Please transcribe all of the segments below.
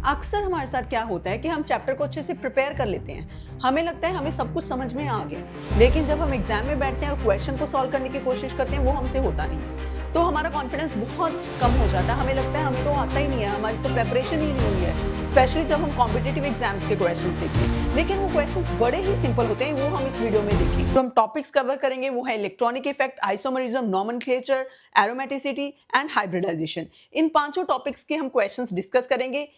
अक्सर हमारे साथ क्या होता है कि हम चैप्टर को अच्छे से प्रिपेयर कर लेते हैं, हमें लगता है हमें सब कुछ समझ में आ गया, लेकिन जब हम एग्जाम में बैठते हैं और क्वेश्चन को सॉल्व करने की कोशिश करते हैं वो हमसे होता नहीं है, तो हमारा कॉन्फिडेंस बहुत कम हो जाता है। हमें लगता है हम तो आता ही नहीं है, हमारी तो प्रेपरेशन ही नहीं हुई है, स्पेशली जब हम कॉम्पिटिटिव एग्जाम्स के क्वेश्चंस देखते हैं। लेकिन वो क्वेश्चंस बड़े ही सिंपल होते हैं, वो हम इस वीडियो में देखेंगे। तो हम टॉपिक्स कवर करेंगे, वो है electronic effect, isomerism, nomenclature, aromaticity and hybridisation. इन पांचों टॉपिक्स के हम क्वेश्चंस डिस्कस करेंगे।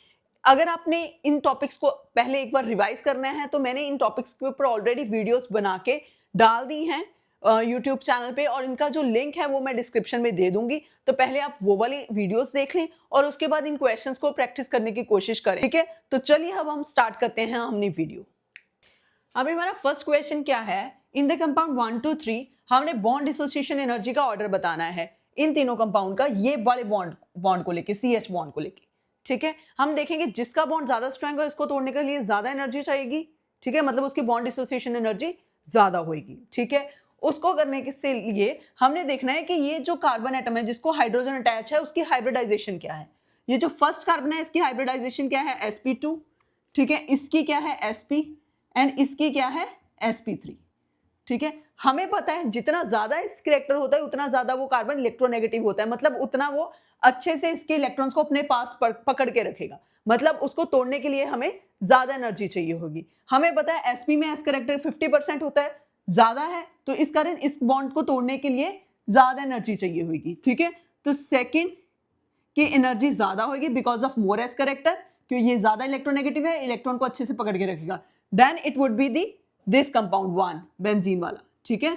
अगर आपने इन टॉपिक्स को पहले एक बार रिवाइज करना है तो मैंने इन टॉपिक्स के ऊपर ऑलरेडी वीडियोस बना के डाल दी हैं यूट्यूब चैनल पे, और इनका जो लिंक है वो मैं डिस्क्रिप्शन में दे दूंगी। तो पहले आप वो वाली वीडियोस देख लें और उसके बाद इन क्वेश्चंस को प्रैक्टिस करने की कोशिश करें, ठीक है। तो चलिए अब हम स्टार्ट करते हैं अपनी वीडियो। अभी हमारा फर्स्ट क्वेश्चन क्या है, इन द कंपाउंड 1 2 3 हमने बॉन्ड डिसोसिएशन एनर्जी का ऑर्डर बताना है इन तीनों कंपाउंड का, ये वाले बॉन्ड को लेके, CH बॉन्ड को लेके, ठीक है। हम देखेंगे जिसका बॉन्ड ज्यादा स्ट्रांग है इसको तोड़ने के लिए ज्यादा एनर्जी चाहिएगी, ठीक है, मतलब उसकी बॉन्ड डिसोसिएशन एनर्जी ज्यादा होगी, ठीक है। उसको करने के लिए हमने देखना है कि ये जो कार्बन एटम है जिसको हाइड्रोजन अटैच है उसकी हाइब्रिडाइजेशन क्या है। ये जो फर्स्ट कार्बन है इसकी हाइब्रिडाइजेशन क्या है, sp2, ठीक है। इसकी क्या है, sp, एंड इसकी क्या है, sp3, ठीक है। हमें पता है जितना ज्यादा इस कैरेक्टर होता है उतना ज्यादा वो कार्बन इलेक्ट्रोनेगेटिव होता है, मतलब उतना वो अच्छे से इसके इलेक्ट्रॉन्स को अपने पास पकड़ के रखेगा, मतलब उसको तोड़ने के लिए हमें ज्यादा एनर्जी चाहिए होगी। हमें पता है sp में s कैरेक्टर 50% होता है, ज्यादा है, तो इस कारण इस बॉन्ड को तोड़ने के लिए ज्यादा एनर्जी चाहिए होगी, ठीक है। तो सेकंड की एनर्जी ज्यादा होगी because of more s character, क्योंकि ये ज्यादा इलेक्ट्रोनेगेटिव है, इलेक्ट्रॉन को अच्छे से पकड़ के रखेगा। Then it would be this compound 1 benzene वाला, ठीक है।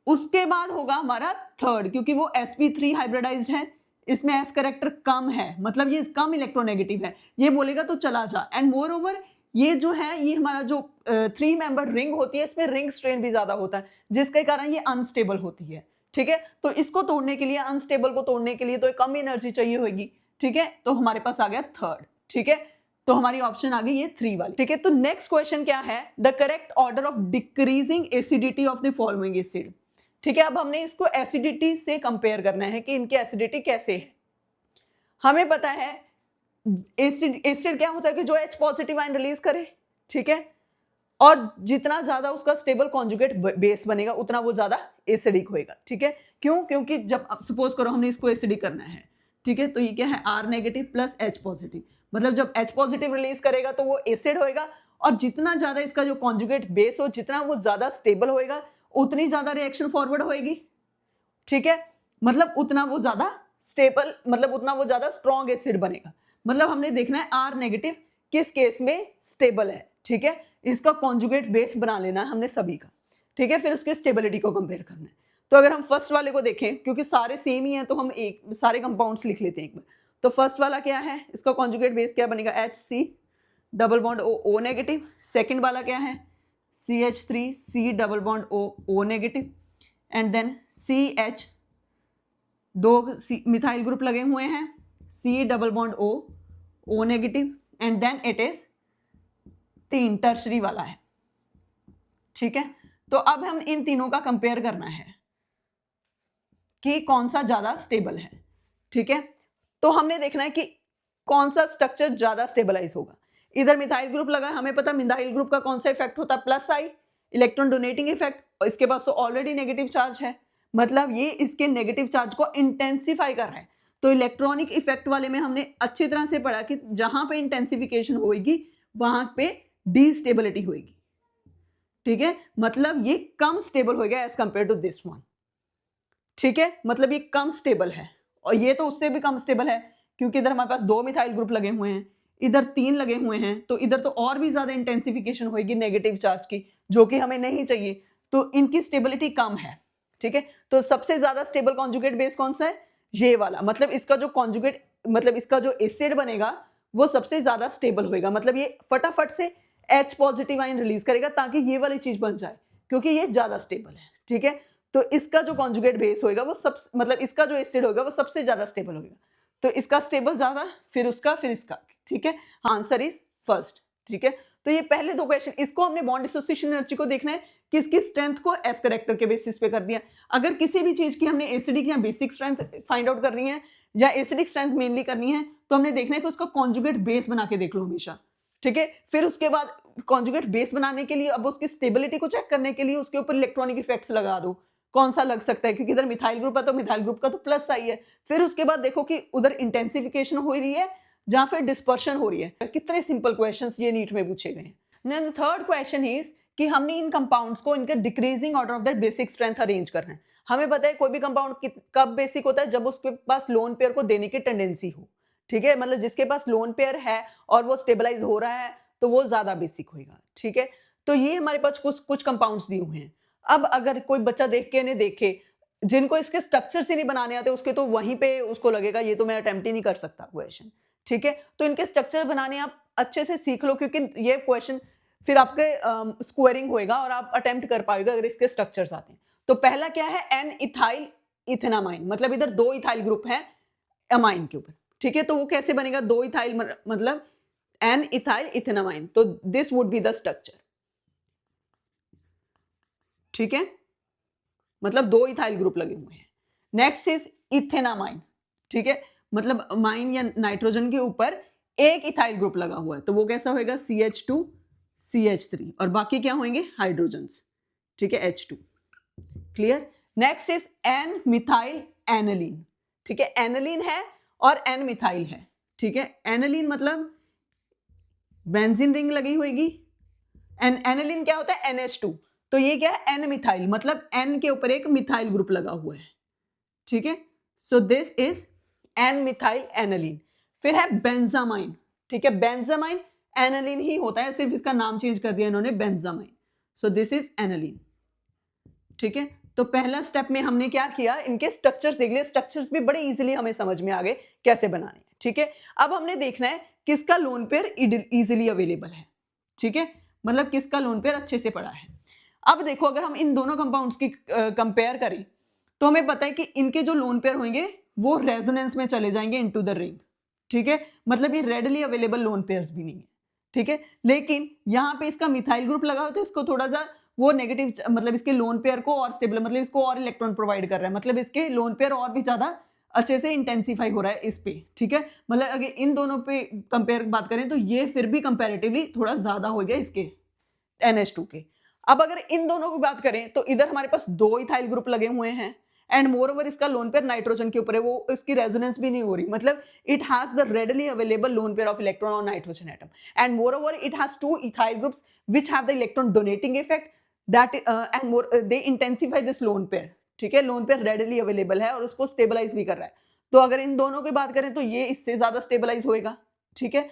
उसके बाद होगा हमारा थर्ड, क्योंकि वो sp3 हाइब्रिडाइज्ड है, इसमें s कैरेक्टर कम है, मतलब ये कम इलेक्ट्रोनेगेटिव है, ये बोलेगा तो चला जा। एंड मोर ओवर ये जो है, ये हमारा जो 3 मेंबर रिंग होती है इसमें रिंग स्ट्रेन भी ज्यादा होता है, जिसके कारण ये अनस्टेबल होती है, ठीक है। तो इसको तोड़ने के लिए, अनस्टेबल को तोड़ने के लिए तो कम एनर्जी चाहिए होगी, ठीक है। तो हमारे पास आ गया थर्ड, ठीक है। तो हमारी ऑप्शन आ गई ये 3 वाली, ठीक है। तो नेक्स्ट क्वेश्चन क्या है, the correct order of decreasing acidity of the following acid, ठीक है। अब हमने इसको एसिडिटी से कंपेयर करना है कि इनकी एसिडिटी कैसे है। हमें पता है एसिड क्या होता है कि जो H पॉजिटिव आयन रिलीज करे, ठीक है, और जितना ज्यादा उसका स्टेबल कॉन्जुगेट बेस बनेगा उतना वो ज्यादा एसिडिक होएगा, ठीक है। क्यों? क्योंकि जब सपोज करो हमने इसको एसिडिक करना है, ठीक है, तो ये क्या है, R negative plus H positive, मतलब जब H पॉजिटिव रिलीज करेगा तो वो एसिड होएगा, और जितना ज्यादा इसका जो कॉन्जुगेट बेस हो, जितना वो ज्यादा स्टेबल होएगा उतनी ज्यादा रिएक्शन फॉरवर्ड होएगी, ठीक है, मतलब उतना वो ज्यादा स्टेबल, मतलब उतना वो ज्यादा स्ट्रॉन्ग एसिड बनेगा। मतलब हमने देखना है R नेगेटिव किस केस में स्टेबल है, ठीक है, इसका कॉन्जुगेट बेस बना लेना है हमने सभी का, ठीक है, फिर उसकी स्टेबिलिटी को कंपेयर करना है। तो अगर हम फर्स्ट वाले को देखें, क्योंकि सारे सेम ही हैं तो हम एक सारे कंपाउंड्स लिख लेते हैं एक बार। तो फर्स्ट वाला क्या है, इसका कॉन्जुगेट बेस क्या बनेगा, HC double bond O negative. Second वाला क्या है, CH3C double bond O negative, and then CH, 2 methyl group लगे हुए हैं, C double bond O negative, and then it is 3 tertiary वाला है, ठीक है। तो अब हम इन तीनों का कंपेयर करना है कि कौन सा ज्यादा स्टेबल है, ठीक है। तो हमने देखना है कि कौन सा स्ट्रक्चर ज्यादा स्टेबलाइज होगा। इधर मिथाइल ग्रुप लगा है, हमें पता मिथाइल ग्रुप का कौन सा इफेक्ट होता है, प्लस आई, इलेक्ट्रॉन डोनेटिंग इफेक्ट, और इसके पास तो ऑलरेडी नेगेटिव चार्ज है, मतलब ये इसके नेगेटिव चार्ज को इंटेंसिफाई कर रहा है। तो इलेक्ट्रॉनिक इफेक्ट वाले में हमने अच्छी तरह से पढ़ा कि जहां पे इंटेंसिफिकेशन होगी वहां पे डीस्टेबिलिटी होगी, ठीक है, मतलब ये कम स्टेबल होगा as compare to this one, ठीक है, मतलब ये कम स्टेबल है, और ये तो उससे भी कम स्टेबल है, क्योंकि इधर हमारे पास 2 मिथाइल ग्रुप लगे हुए हैं, इधर 3 लगे हुए हैं, तो इधर तो और भी ज्यादा इंटेंसिफिकेशन होगी नेगेटिव चार्ज की, जो कि हमें नहीं चाहिए, तो इनकी स्टेबिलिटी कम है, ठीक है। तो सबसे ज्यादा स्टेबल कॉन्जुगेट बेस कौन सा है, ये वाला, मतलब इसका जो कॉन्जुगेट, मतलब इसका जो एसिड बनेगा वो सबसे ज्यादा स्टेबल होएगा, मतलब ये फटाफट से H पॉजिटिव आयन रिलीज करेगा ताकि ये वाली चीज बन जाए, क्योंकि ये ज्यादा स्टेबल है, ठीक है। तो इसका जो कॉन्जुगेट बेस होएगा वो सब, मतलब इसका जो एसिड होगा वो सबसे ज्यादा स्टेबल होगा, तो इसका स्टेबल ज्यादा, फिर उसका, फिर इसका, ठीक है। आंसर इज फर्स्ट, ठीक है। तो ये पहले 2 क्वेश्चन, इसको हमने बॉन्ड डिसोसिएशन एनर्जी को देखना है कि इसकी स्ट्रेंथ को एस कैरेक्टर के बेसिस पे कर दिया। अगर किसी भी चीज की हमने एसिडिक या बेसिक स्ट्रेंथ फाइंड आउट करनी है या एसिडिक स्ट्रेंथ मेनली करनी है तो हमने देखना है कि उसका कॉन्जुगेट बेस बना के देख लो हमेशा, ठीक है। फिर उसके बाद कॉन्जुगेट बेस बनाने के लिए अब उसकी स्टेबिलिटी को चेक करने के लिए उसके ऊपर इलेक्ट्रॉनिक इफेक्ट्स लगा दो, कौन सा लग सकता है, क्योंकि इधर मिथाइल ग्रुप है तो मिथाइल ग्रुप का तो प्लस आई है। फिर उसके बाद देखो कि उधर इंटेंसिफिकेशन हो रही है जहां फिर डिस्पर्शन हो रही है। कितने सिंपल क्वेश्चंस ये नीट में पूछे गए हैं। थर्ड क्वेश्चन इज कि हमने इन कंपाउंड्स को इनके decreasing order of that basic strength arrange करना है। हमें पता है कोई भी कंपाउंड कब बेसिक होता है, जब उसके पास लोन पेयर को देने की टेंडेंसी हो, ठीक है। मतलब जिसके पास लोन पेयर है और वो स्टेबलाइज हो रहा है तो वो ज्यादा बेसिक होगा, ठीक है। तो ये हमारे पास कुछ कंपाउंड्स दिए हुए हैं। अब अगर कोई बच्चा देख के इन्हें देखे, जिनको इसके स्ट्रक्चर से नहीं बनाने आते उसके तो वहीं पे उसको लगेगा ये तो मैं अटेम्प्ट ही नहीं कर सकता क्वेश्चन, ठीक है। तो इनके स्ट्रक्चर बनाने आप अच्छे से सीख लो, क्योंकि ये क्वेश्चन फिर आपके स्क्वायरिंग होएगा और आप अटेम्प्ट कर पाएगा अगर इसके स्ट्रक्चर्स आते हैं। तो पहला क्या है, एन इथाइल इथेनामाइन, मतलब इधर 2 इथाइल ग्रुप है अमाइन के ऊपर, ठीक है। तो वो कैसे बनेगा, 2 इथाइल मतलब एन इथाइल इथेनामाइन, तो this would be the structure, ठीक है। मतलब 2 इथाइल ग्रुप लगे हुए हैं। नेक्स्ट इज इथेनामाइन, ठीक है। मतलब अमाइन या नाइट्रोजन के ऊपर एक इथाइल ग्रुप लगा हुआ है, तो वो कैसा होएगा, CH2 CH3 और बाकी क्या होंगे हाइड्रोजन्स, ठीक है, H2, clear. Next is an methyl aniline, ठीक है। एनालीन है और एन मिथाइल है, ठीक है। एनालीन मतलब बेंजीन रिंग लगी होगी, एनालीन क्या होता है, NH2, तो ये क्या है, एन मिथाइल, मतलब एन के ऊपर एक मिथाइल ग्रुप लगा हुआ है, ठीक है। So this is an methyl aniline. फिर है बेंजामाइन, ठीक है। बेंजामाइन एनालीन ही होता है, सिर्फ इसका नाम चेंज कर दिया इन्होंने, बेंजामाइन। सो दिस इज एनालीन, ठीक है। तो पहला स्टेप में हमने क्या किया, इनके स्ट्रक्चर्स देख लिए, स्ट्रक्चर्स भी बड़े इजीली हमें समझ में आ गए कैसे बनाने हैं, ठीक है। अब हमने देखना है किसका लोन पेयर इजीली अवेलेबल है, ठीक है, मतलब किसका लोन पेयर अच्छे से पड़ा है। अब देखो अगर हम इन दोनों कंपाउंड्स की कंपेयर करें तो हमें पता है कि इनके जो लोन पेयर होंगे वो रेजोनेंस में चले जाएंगे इनटू द रिंग, ठीक है। मतलब ये रेडली अवेलेबल लोन पेयर्स भी नहीं है, ठीक है। लेकिन यहाँ पे इसका मिथाइल ग्रुप लगा हो तो इसको थोड़ा सा वो नेगेटिव, मतलब इसके लोन पेयर को और स्टेबल, मतलब इसको और इलेक्ट्रॉन प्रोवाइड कर रहा है, मतलब इसके लोन पेयर और भी ज्यादा अच्छे से इंटेंसिफाई हो रहा है इस पे, ठीक है। मतलब अगर इन दोनों पे कंपेयर बात करें तो ये फिर भी कंपैरेटिवली थोड़ा ज्यादा हो गया इसके NH2 के। अब अगर इन दोनों की बात करें तो इधर हमारे पास 2 इथाइल ग्रुप लगे हुए हैं एंड मोर ओवर इसका लोन पेयर नाइट्रोजन के ऊपर है, वो इसकी रेजोनेंस भी नहीं हो रही, मतलब it has the readily available lone pair of electron on nitrogen atom and moreover it has 2 ethyl groups which have the electron donating effect that and more they intensify this lone pair, ठीक है। Lone pair readily available है और उसको stabilise भी कर रहा है। तो अगर इन दोनों की बात करें तो ये इससे ज्यादा स्टेबलाइज होएगा, ठीक है,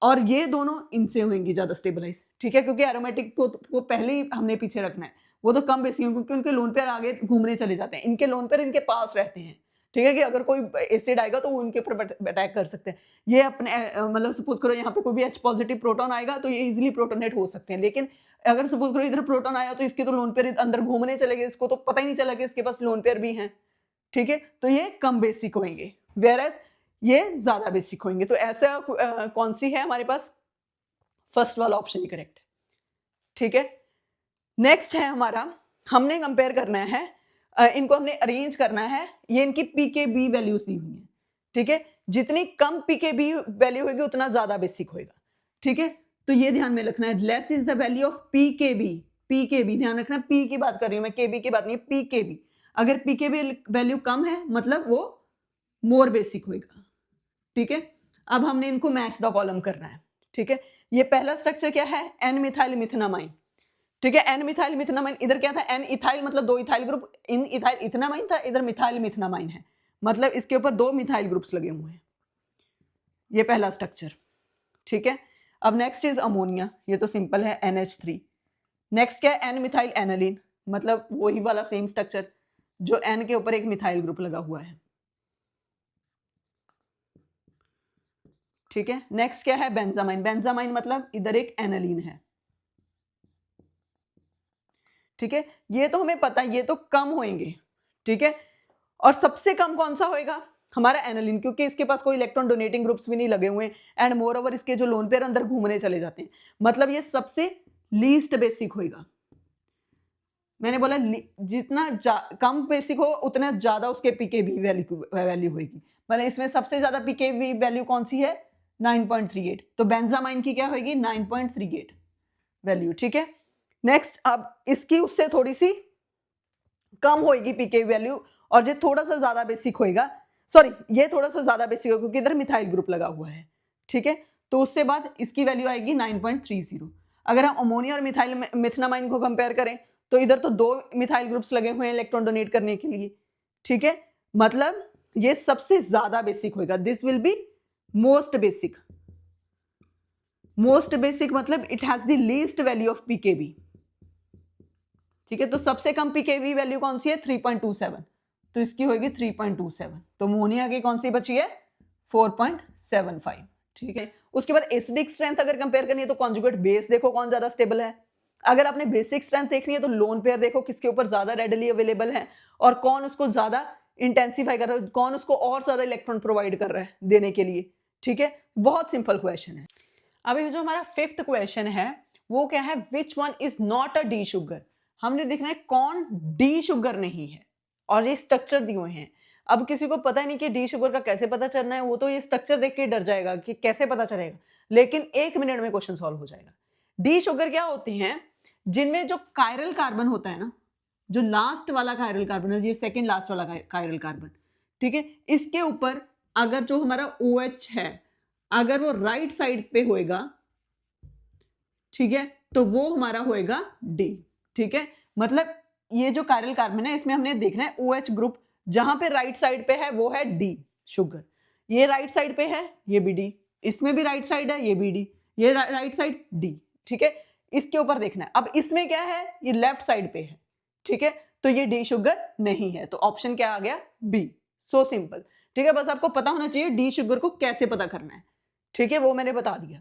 और ये दोनों इनसे होंगी ज्यादा स्टेबलाइज, ठीक है, क्योंकि एरोमेटिक को पहले ही हमने पीछे रखना है, वो तो कम बेसिक क्योंकि उनके लोन पेयर आगे घूमने चले जाते हैं, इनके लोन पेयर इनके पास रहते हैं, ठीक है, कि अगर कोई एसिड आएगा तो वो उनके ऊपर अटैक कर सकते हैं। ये अपने मतलब सपोज करो यहाँ पे कोई भी H पॉजिटिव प्रोटॉन आएगा तो ये इजिली प्रोटोनेट हो सकते हैं, लेकिन अगर सपोज करो इधर प्रोटॉन आया तो इसके तो लोन पेयर अंदर घूमने चले गए, इसको तो पता ही नहीं चला कि इसके पास लोन पेयर भी हैं, ठीक है। तो ये कम बेसिक होंगे वेयर ये ज्यादा बेसिक होंगे। तो ऐसा कौन सी है हमारे पास, फर्स्ट वाला ऑप्शन ही करेक्ट है, ठीक है। नेक्स्ट है हमारा, हमने कंपेयर करना है, इनको हमने अरेंज करना है, ये इनकी पीकेबी वैल्यूज दी हुई है, ठीक है। जितनी कम पीकेबी वैल्यू होगी उतना ज्यादा बेसिक होगा, ठीक है। तो ये ध्यान में रखना है, less is the value of pKb, pKb ध्यान रखना, पी की बात कर रही हूं मैं, केबी की बात नहीं, पीकेबी। अगर पीकेबी वैल्यू कम है मतलब वो मोर बेसिक होगा, ठीक है। अब हमने इनको मैच द कॉलम करना है, ठीक है। ये पहला स्ट्रक्चर क्या है, एन मिथाइल मिथेनामाइन, ठीक है। एन मिथाइल मिथेनामाइन, इधर क्या था, एन इथाइल मतलब 2 इथाइल ग्रुप, इन इथाइल इथेनामाइन था, इधर मिथाइल मिथेनामाइन है, मतलब इसके ऊपर 2 मिथाइल ग्रुप्स लगे हुए हैं, ये पहला स्ट्रक्चर, ठीक है। अब नेक्स्ट इज अमोनिया, ये तो सिंपल है, NH3। नेक्स्ट क्या है, एन मिथाइल एनालीन, मतलब वही वाला सेम स्ट्रक्चर जो एन के ऊपर एक मिथाइल ग्रुप लगा हुआ है, ठीक है। नेक्स्ट क्या है, बेंजामाइन, बेंजामाइन मतलब इधर एक एनालीन है, ठीक है। ये तो हमें पता है, ये तो कम होंगे, ठीक है। और सबसे कम कौन सा होएगा, हमारा एनालीन, क्योंकि इसके पास कोई इलेक्ट्रॉन डोनेटिंग ग्रुप्स भी नहीं लगे हुए एंड मोर ओवर इसके जो लोन पेयर अंदर घूमने चले जाते हैं, मतलब ये सबसे लीस्ट बेसिक होएगा। मैंने बोला जितना कम बेसिक हो उतना ज्यादा उसके पीकेबी वैल्यू होगी, मतलब इसमें सबसे ज्यादा पीकेवी वैल्यू कौन सी है, 9.38, तो बेंजामाइन की क्या होगी 9.38 वैल्यू, ठीक है। नेक्स्ट, अब इसकी उससे थोड़ी सी कम होगी पीकेवी वैल्यू, और ये थोड़ा सा ज्यादा बेसिक होएगा, सॉरी ये थोड़ा सा ज्यादा बेसिक होगा क्योंकि इधर मिथाइल ग्रुप लगा हुआ है, ठीक है। तो उससे बाद इसकी वैल्यू आएगी 9.30। अगर हम अमोनिया और मिथाइल मिथनामाइन को कंपेयर करें तो इधर तो 2 मिथाइल ग्रुप्स लगे हुए हैं इलेक्ट्रॉन डोनेट करने के लिए, ठीक है। मतलब ये सबसे ज्यादा बेसिक होगा, this will be most basic. Most basic मतलब it has the least value of pKb, ठीक है। तो सबसे कम पीकेवी वैल्यू कौन सी है 3.27, तो इसकी होगी 3.27। तो अमोनिया की कौन सी बची है 4.75, ठीक है। उसके बाद एसिडिक स्ट्रेंथ अगर कंपेयर करनी है तो कॉन्जुगेट बेस देखो कौन ज्यादा स्टेबल है। अगर आपने बेसिक स्ट्रेंथ देखनी है तो लोन पेयर देखो किसके ऊपर ज्यादा रेडिली अवेलेबल है और कौन उसको ज्यादा इंटेंसिफाई कर रहा है, कौन उसको और ज्यादा इलेक्ट्रॉन प्रोवाइड कर रहा है देने के लिए, ठीक है। बहुत सिंपल क्वेश्चन है। अभी जो हमारा 5th क्वेश्चन है वो क्या है, which one is not a D sugar. हमने देखना है कौन डी शुगर नहीं है, और ये स्ट्रक्चर दिए हुए हैं। अब किसी को पता ही नहीं कि डी शुगर का कैसे पता चलना है, वो तो ये स्ट्रक्चर देख के डर जाएगा कि कैसे पता चलेगा, लेकिन 1 मिनट में क्वेश्चन सॉल्व हो जाएगा। डी शुगर क्या होते हैं, जिनमें जो कायरल कार्बन होता है ना, जो लास्ट वाला कायरल कार्बन है, ये सेकंड लास्ट वाला कायरल कार्बन, ठीक है, इसके ऊपर अगर जो हमारा OH है अगर वो राइट साइड पे होएगा, ठीक है, तो वो हमारा होएगा डी, ठीक है। मतलब ये जो कायरल कार्बन है इसमें हमने देखना है OH ग्रुप जहां पे राइट साइड पे है वो है डी शुगर, ये राइट साइड पे है ये भी डी, इसमें भी राइट साइड है ये भी डी, ये राइट साइड डी, ठीक है। इसके ऊपर देखना है। अब इसमें क्या है, ये लेफ्ट साइड पे है, ठीक है, तो ये डी शुगर नहीं है, तो ऑप्शन क्या आ गया बी। सो सिंपल, ठीक है। बस आपको पता होना चाहिए डी शुगर को कैसे पता करना है, ठीक है, वो मैंने बता दिया।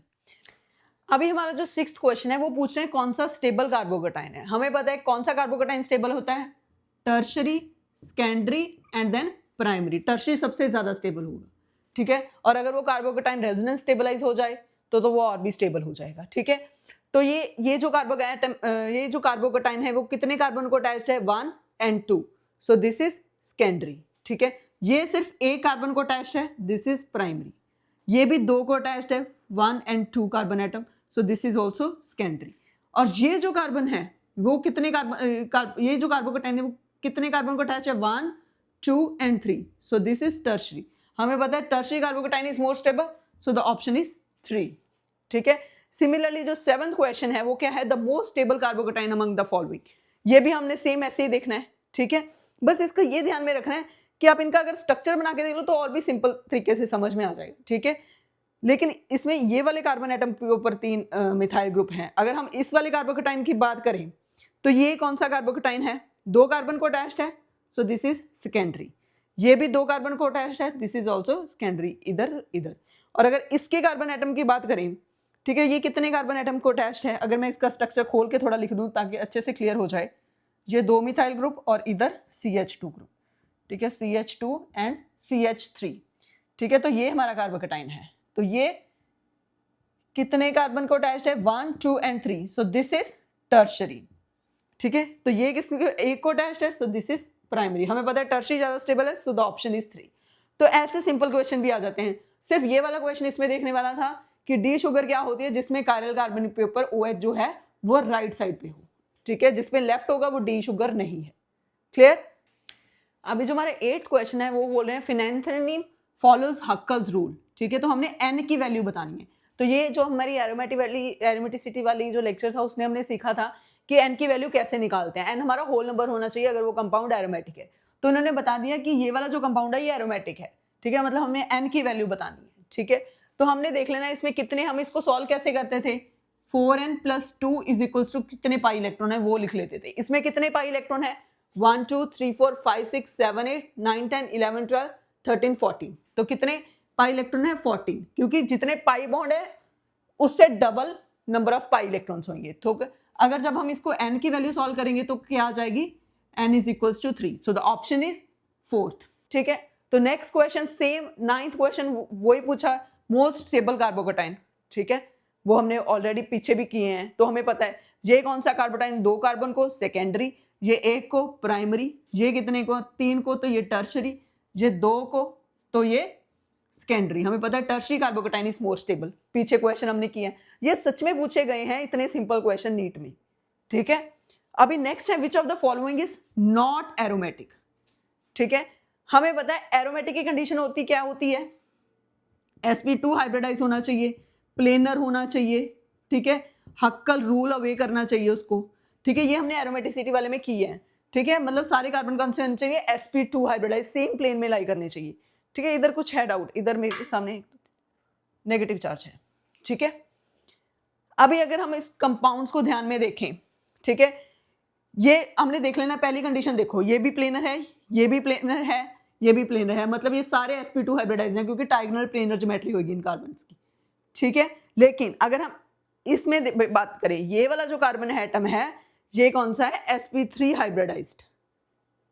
अभी हमारा जो 6th क्वेश्चन है वो पूछ रहे हैं कौन सा स्टेबल कार्बोकेटाइन है। हमें पता है कौन सा कार्बोकेटाइन स्टेबल होता है, tertiary, secondary and then primary. Tertiary सबसे ज्यादा स्टेबल होगा, ठीक है, और अगर वो कार्बोकेटाइन रेजोनेंस स्टेबलाइज हो जाए तो वो और भी स्टेबल हो जाएगा, ठीक है। तो ये जो कार्बोकेटाइन है वो कितने कार्बन को अटैच्ड है 1 and 2, so this is secondary, ठीक है। ये सिर्फ एक कार्बन को अटैच्ड है, दिस इज प्राइमरी। ये भी 2 को अटैच्ड है 1 and 2 carbon atom, so this is also secondary. और ये जो कार्बन है वो कितने ये जो कार्बोकेटाइन है वो कितने कार्बन को अटैच है 1, 2 and 3, so this is tertiary. हमें पता है tertiary carbocation is more stable, so the option is 3, ठीक है। सिमिलरली जो 7th क्वेश्चन है वो क्या है, the most stable carbocation among the following. ये भी हमने सेम ऐसे ही देखना है, ठीक है। बस इसका ये ध्यान में रखना है कि आप इनका अगर स्ट्रक्चर बना के देख लो तो और भी सिंपल तरीके से समझ में आ जाएगा, ठीक है। लेकिन इसमें ये वाले कार्बन एटम के ऊपर 3 मिथाइल ग्रुप हैं। अगर हम इस वाले कार्बोकेटाइन की बात करें तो ये कौन सा कार्बोकेटाइन है, 2 कार्बन को अटैच्ड है, सो दिस इज सेकेंडरी। ये भी 2 कार्बन को अटैच्ड है, दिस इज ऑल्सो सेकेंडरी, इधर। और अगर इसके कार्बन एटम की बात करें, ठीक है, ये कितने कार्बन एटम को अटैच्ड है, अगर मैं इसका स्ट्रक्चर खोल के थोड़ा लिख दूं ताकि अच्छे से क्लियर हो जाए, ये 2 मिथाइल ग्रुप और इधर CH2 ग्रुप, ठीक है, CH2 एंड CH3, ठीक है। तो ये हमारा कार्बोकेटाइन है, तो ये कितने कार्बन को अटैच्ड है 1, 2 and 3, so this is tertiary, ठीक है। तो ये किसके एक को अटैच्ड है, सो दिस इज प्राइमरी। हमें पता है टर्शरी ज्यादा स्टेबल है, सो द ऑप्शन इज 3। तो ऐसे सिंपल क्वेश्चन भी आ जाते हैं। सिर्फ ये वाला क्वेश्चन इसमें देखने वाला था कि डी शुगर क्या होती है, जिसमें कायरल कार्बन के ऊपर OH जो है वो राइट साइड पे हो, ठीक है, जिसमें लेफ्ट होगा वो डी शुगर नहीं है। क्लियर। अभी जो हमारे 8th क्वेश्चन है वो बोल रहे हैं फिनाइलथ्रेनिन फॉलोज हक्कल्स रूल, ठीक है। तो हमने N की वैल्यू बतानी है। तो ये जो हमारी एरोमेटिसिटी वाली जो लेक्चर था उसने हमने सीखा था कि N की वैल्यू कैसे निकालते हैं। N हमारा होल नंबर होना चाहिए अगर वो कंपाउंड एरोमेटिक है। तो उन्होंने बता दिया कि ये वाला जो कंपाउंड है ये एरोमेटिक है, ठीक है, मतलब हमने N की वैल्यू बतानी है, ठीक है। तो हमने देख लेना इसमें कितने, हम इसको सॉल्व कैसे करते थे, 4n + 2 = कितने पाई इलेक्ट्रॉन है वो लिख लेते थे। इसमें कितने पाई इलेक्ट्रॉन है 1, 2, 3, 4, 5, 6, 7, 8, 9, 10, 11, 12, 13, 14। तो कितने पाई इलेक्ट्रॉन है 14, क्योंकि जितने पाई बॉन्ड है उससे double number of pi electrons होंगे। तो अगर जब हम इसको n की वैल्यू सॉल्व करेंगे तो क्या आ जाएगी, n = 3, so the option is 4th, ठीक है। तो next question same 9th question वही पूछा, मोस्ट स्टेबल कार्बोकेटाइन, ठीक है, वो हमने ऑलरेडी पीछे भी किए हैं। तो हमें पता है ये कौन सा कार्बोकेटाइन, 2 कार्बन को सेकेंडरी, ये 1 को प्राइमरी, ये कितने को 3 को, तो ये टर्शरी, ये 2 को तो ये सेकेंडरी। हमें पता है tertiary carbocation is more stable, पीछे क्वेश्चन हमने किया है, ये सच में पूछे गए हैं इतने सिंपल क्वेश्चन नीट में, ठीक है। अभी नेक्स्ट है which of the following is not aromatic, ठीक है। हमें पता है एरोमेटिक की कंडीशन होती क्या होती है, sp2 हाइब्रिडाइज होना चाहिए, प्लेनर होना चाहिए, ठीक है, हक्कल रूल अवे करना चाहिए उसको, ठीक है। ये हमने एरोमेटिसिटी वाले में की है, ठीक है। मतलब सारे कार्बन कौन से होने चाहिए, sp2 हाइब्रिडाइज सेम प्लेन में लाई करने चाहिए, ठीक है। इधर कुछ है डाउट, इधर मेरे सामने नेगेटिव चार्ज है, ठीक है। अभी अगर हम इस कंपाउंड्स को ध्यान में देखें, ठीक है, ये हमने देख लेना, पहली कंडीशन देखो, ये भी प्लेनर है, ये भी प्लेनर है, ये भी प्लेनर है, मतलब ये सारे sp2 हाइब्रिडाइज हैं क्योंकि डायगोनल प्लेनर ज्योमेट्री होगी इन कार्बन्स की, ठीक है। लेकिन अगर हम इसमें बात करें, ये वाला जो कार्बन एटम है ये कौन सा है, sp3 हाइब्रिडाइज्ड,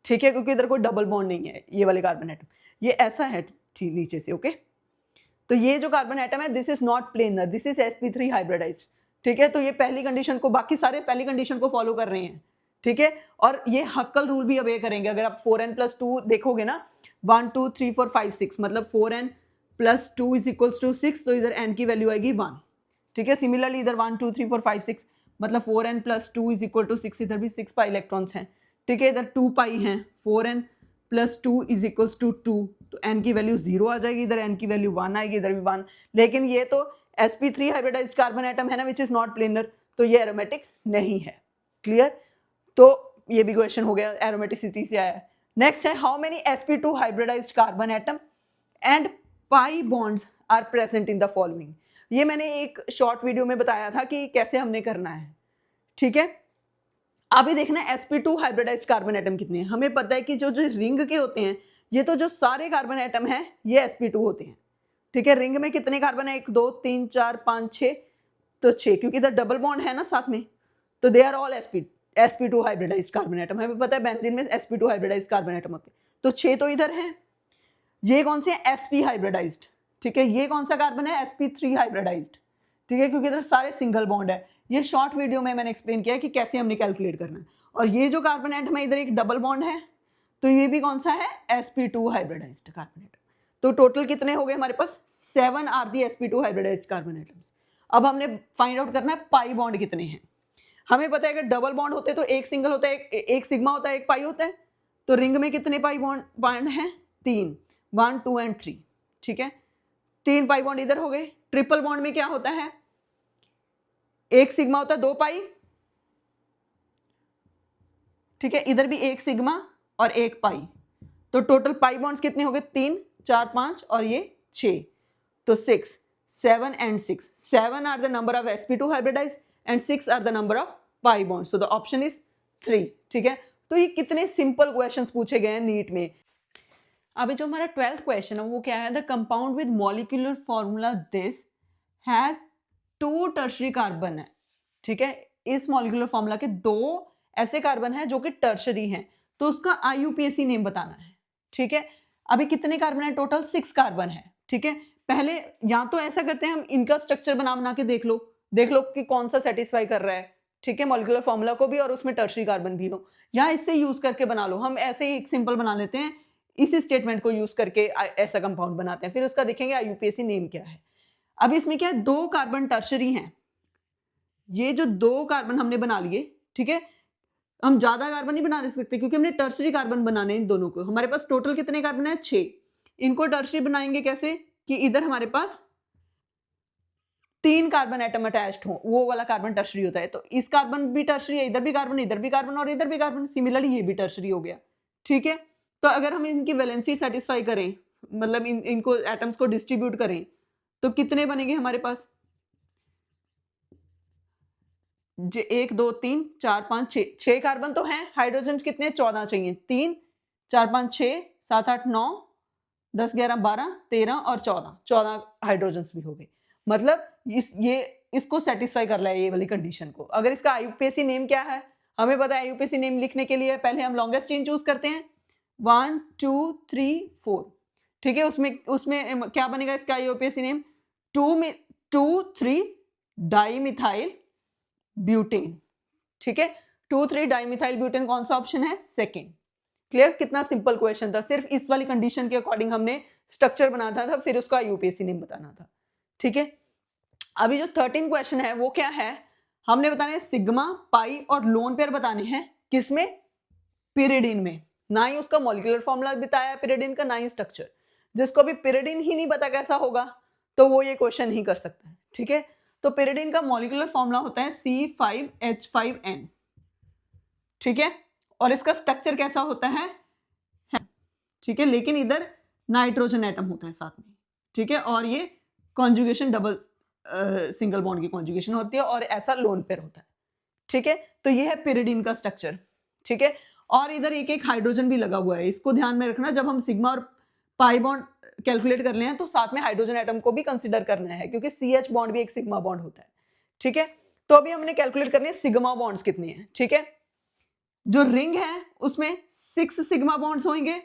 ठीक है, क्योंकि इधर कोई डबल बॉन्ड नहीं है, ये वाले कार्बन एटम ये ऐसा है ठीक नीचे से, ओके। तो ये जो कार्बन एटम है this is not planar, this is sp3 hybridised, ठीक है। तो ये पहली कंडीशन को, बाकी सारे पहली कंडीशन को फॉलो कर रहे हैं, ठीक है। और ये हक्कल रूल भी अबे करेंगे। अगर आप 4n+2 देखोगे ना, 1 2 3 4 5 6, मतलब 4n+2 इज इक्वल्स टू 6, तो इधर n की वैल्यू आएगी 1, ठीक है। सिमिलरली इधर 1 2 3 4 5 6, मतलब 4n+2 इज इक्वल टू 6, इधर भी 6 पाई इलेक्ट्रॉन्स हैं, ठीक है। इधर 2 पाई हैं, 4n+2 इज इक्वल्स टू 2, तो n की वैल्यू 0 आ जाएगी, इधर n की वैल्यू 1 आएगी, इधर भी 1। लेकिन ये तो sp3 हाइब्रिडाइज्ड कार्बन एटम है ना, विच इज नॉट प्लेनर, तो ये एरोमेटिक नहीं है, क्लियर। तो ये भी क्वेश्चन हो गया, एरोमेटिसिटी से आया। नेक्स्ट है how many sp2 hybridised carbon atom and pi bonds are present in the following. ये मैंने एक शॉर्ट वीडियो में बताया था कि कैसे हमने करना है, ठीक है। अभी देखना है sp2 हाइब्रिडाइज्ड कार्बन एटम कितने हैं। हमें पता है कि जो जो रिंग के होते हैं, ये तो जो सारे कार्बन एटम हैं ये sp2 होते हैं, ठीक है। रिंग में कितने कार्बन है, 1 2 3 4 5 6, तो 6, क्योंकि इधर डबल बॉन्ड है ना साथ में, तो they are all sp2 hybridised carbon atom. हमें पता है बेंजीन में sp2 हाइब्रिडाइज्ड कार्बन एटम होते हैं, तो 6 तो इधर हैं। ये कौन से हैं, sp हाइब्रिडाइज्ड, ठीक है। ये कौन सा कार्बन है, sp3 हाइब्रिडाइज्ड, ठीक है, क्योंकि इधर सारे सिंगल बॉन्ड है। ये शॉर्ट वीडियो में मैंने एक्सप्लेन किया है कि कैसे हमने कैलकुलेट करना है। और ये जो कार्बन एटम है, इधर एक डबल बॉन्ड है, तो ये भी कौन सा है, sp2 हाइब्रिडाइज्ड कार्बन एटम। तो टोटल कितने हो गए हमारे पास, 7 are the sp2 hybridised carbon atoms. अब हमने फाइंड आउट करना है पाई बॉन्ड कितने हैं। हमें पता है अगर डबल बॉन्ड होते तो एक सिंगल होता है, एक सिग्मा होता है, एक पाई होता है। तो रिंग में कितने पाई बॉन्ड हैं, 3, 1 2 एंड 3, ठीक है। 3 पाई बॉन्ड इधर हो गए। ट्रिपल बॉन्ड में क्या होता है, एक सिग्मा होता है, 2 पाई, ठीक है। इधर भी एक सिग्मा और एक पाई, तो टोटल पाई बॉन्ड्स कितने हो गए, 3 4 5 और ये 6, तो 6 7 and 6, 7 are the number of sp2 hybridised and 6 are the number of pi bonds, so the option is 3, ठीक है। तो ये कितने सिंपल क्वेश्चंस पूछे गए हैं नीट में। अभी जो हमारा 12th क्वेश्चन है वो क्या है, the compound with molecular formula this has 2 tertiary carbon है, ठीक है। इस मॉलिक्यूलर फॉर्मूला के 2 ऐसे कार्बन है जो कि टर्शरी हैं, तो उसका IUPAC नेम बताना है, ठीक है। अभी कितने कार्बन है, टोटल 6 कार्बन है, ठीक है। पहले या तो ऐसा करते हैं, हम इनका स्ट्रक्चर बना के देख लो कि कौन सा सेटिस्फाई कर रहा है, ठीक है, मॉलिक्यूलर फॉर्मूला को भी और उसमें टर्शरी कार्बन भी हो, या इससे यूज करके बना लो। हम ऐसे ही एक सिंपल बना लेते हैं, इसी स्टेटमेंट को यूज करके ऐसा कंपाउंड बनाते हैं, फिर उसका देखेंगे IUPAC नेम क्या है। अब इसमें क्या है, 2 कार्बन टर्शरी हैं, ये जो 2 कार्बन हमने बना लिए, ठीक है। हम ज्यादा कार्बन नहीं बना सकते क्योंकि हमने टर्शरी कार्बन बनाने इन दोनों को। हमारे पास टोटल कितने कार्बन है, 6। इनको टर्शरी बनाएंगे कैसे, कि इधर हमारे पास 3 कार्बन एटम अटैच्ड हो, वो वाला कार्बन टर्शरी होता है। तो इस कार्बन भी टर्शरी है, इधर भी कार्बन, इधर भी कार्बन और इधर भी कार्बन, सिमिलरली ये भी टर्शरी हो गया, ठीक है। तो अगर हम इनकी वैलेंसी सेटिस्फाई करें, मतलब इनको एटम्स को डिस्ट्रीब्यूट करें, तो कितने बनेंगे हमारे पास, 1 2 3 4 5 6, 6 कार्बन तो हैं। हाइड्रोजन कितने, 14 चाहिए, 3 4 5 6 7 8 9 10 11 12 13 और 14 हाइड्रोजन भी हो गए। मतलब इसको सेटिस्फाई कर रहा है ये वाली कंडीशन को। अगर इसका IUPAC नेम क्या है, हमें पता है IUPAC नेम लिखने के लिए पहले हम लॉन्गेस्ट चेन चूज करते हैं, 1 2 3 4, ठीक है। उसमें क्या बनेगा इसका IUPAC नेम, 2 3 डाइमिथाइल ब्यूटेन, ठीक है। 2 3 डाइमिथाइल ब्यूटेन कौन सा ऑप्शन है, सेकंड। क्लियर, कितना सिंपल क्वेश्चन था, सिर्फ इस वाली कंडीशन के अकॉर्डिंग हमने स्ट्रक्चर बनाना था, फिर उसका यूपीएससी नेम बताना था। ठीक है, अभी जो 13 क्वेश्चन है वो क्या है, हमने बताने हैं सिग्मा, पाई और लोन पेयर बताने हैं। किसमें? पिरिडिन में। ना ही उसका मॉलिक्यूलर फॉर्मूला बताया है पिरिडिन का, ना ही स्ट्रक्चर। जिसको भी पिरिडिन ही नहीं पता कैसा होगा तो वो ये क्वेश्चन नहीं कर सकता है। ठीक है, तो पिरिडिन का मॉलिक्यूलर फॉर्मूला होता है C5H5N। ठीक है, और इसका स्ट्रक्चर कैसा होता है? ठीक है, लेकिन इधर नाइट्रोजन एटम होता है साथ में। ठीक है, और ये कॉन्जुगेशन डबल सिंगल बॉन्ड की कॉन्जुगेशन होती है और ऐसा लोन पेयर होता है। ठीक है, तो ये है पिरिडिन का स्ट्रक्चर। ठीक है, और इधर एक एक हाइड्रोजन भी लगा हुआ है, इसको ध्यान में रखना। जब हम सिग्मा और पाई बॉन्ड कैलकुलेट कर ले हैं तो साथ में हाइड्रोजन एटम को भी कंसीडर करना है, क्योंकि CH बॉन्ड भी एक सिग्मा बॉन्ड होता है। ठीक है, तो अभी हमने कैलकुलेट करनी है सिग्मा बॉन्ड्स कितने हैं। ठीक है, जो रिंग है उसमें 6 सिग्मा बॉन्ड्स होंगे।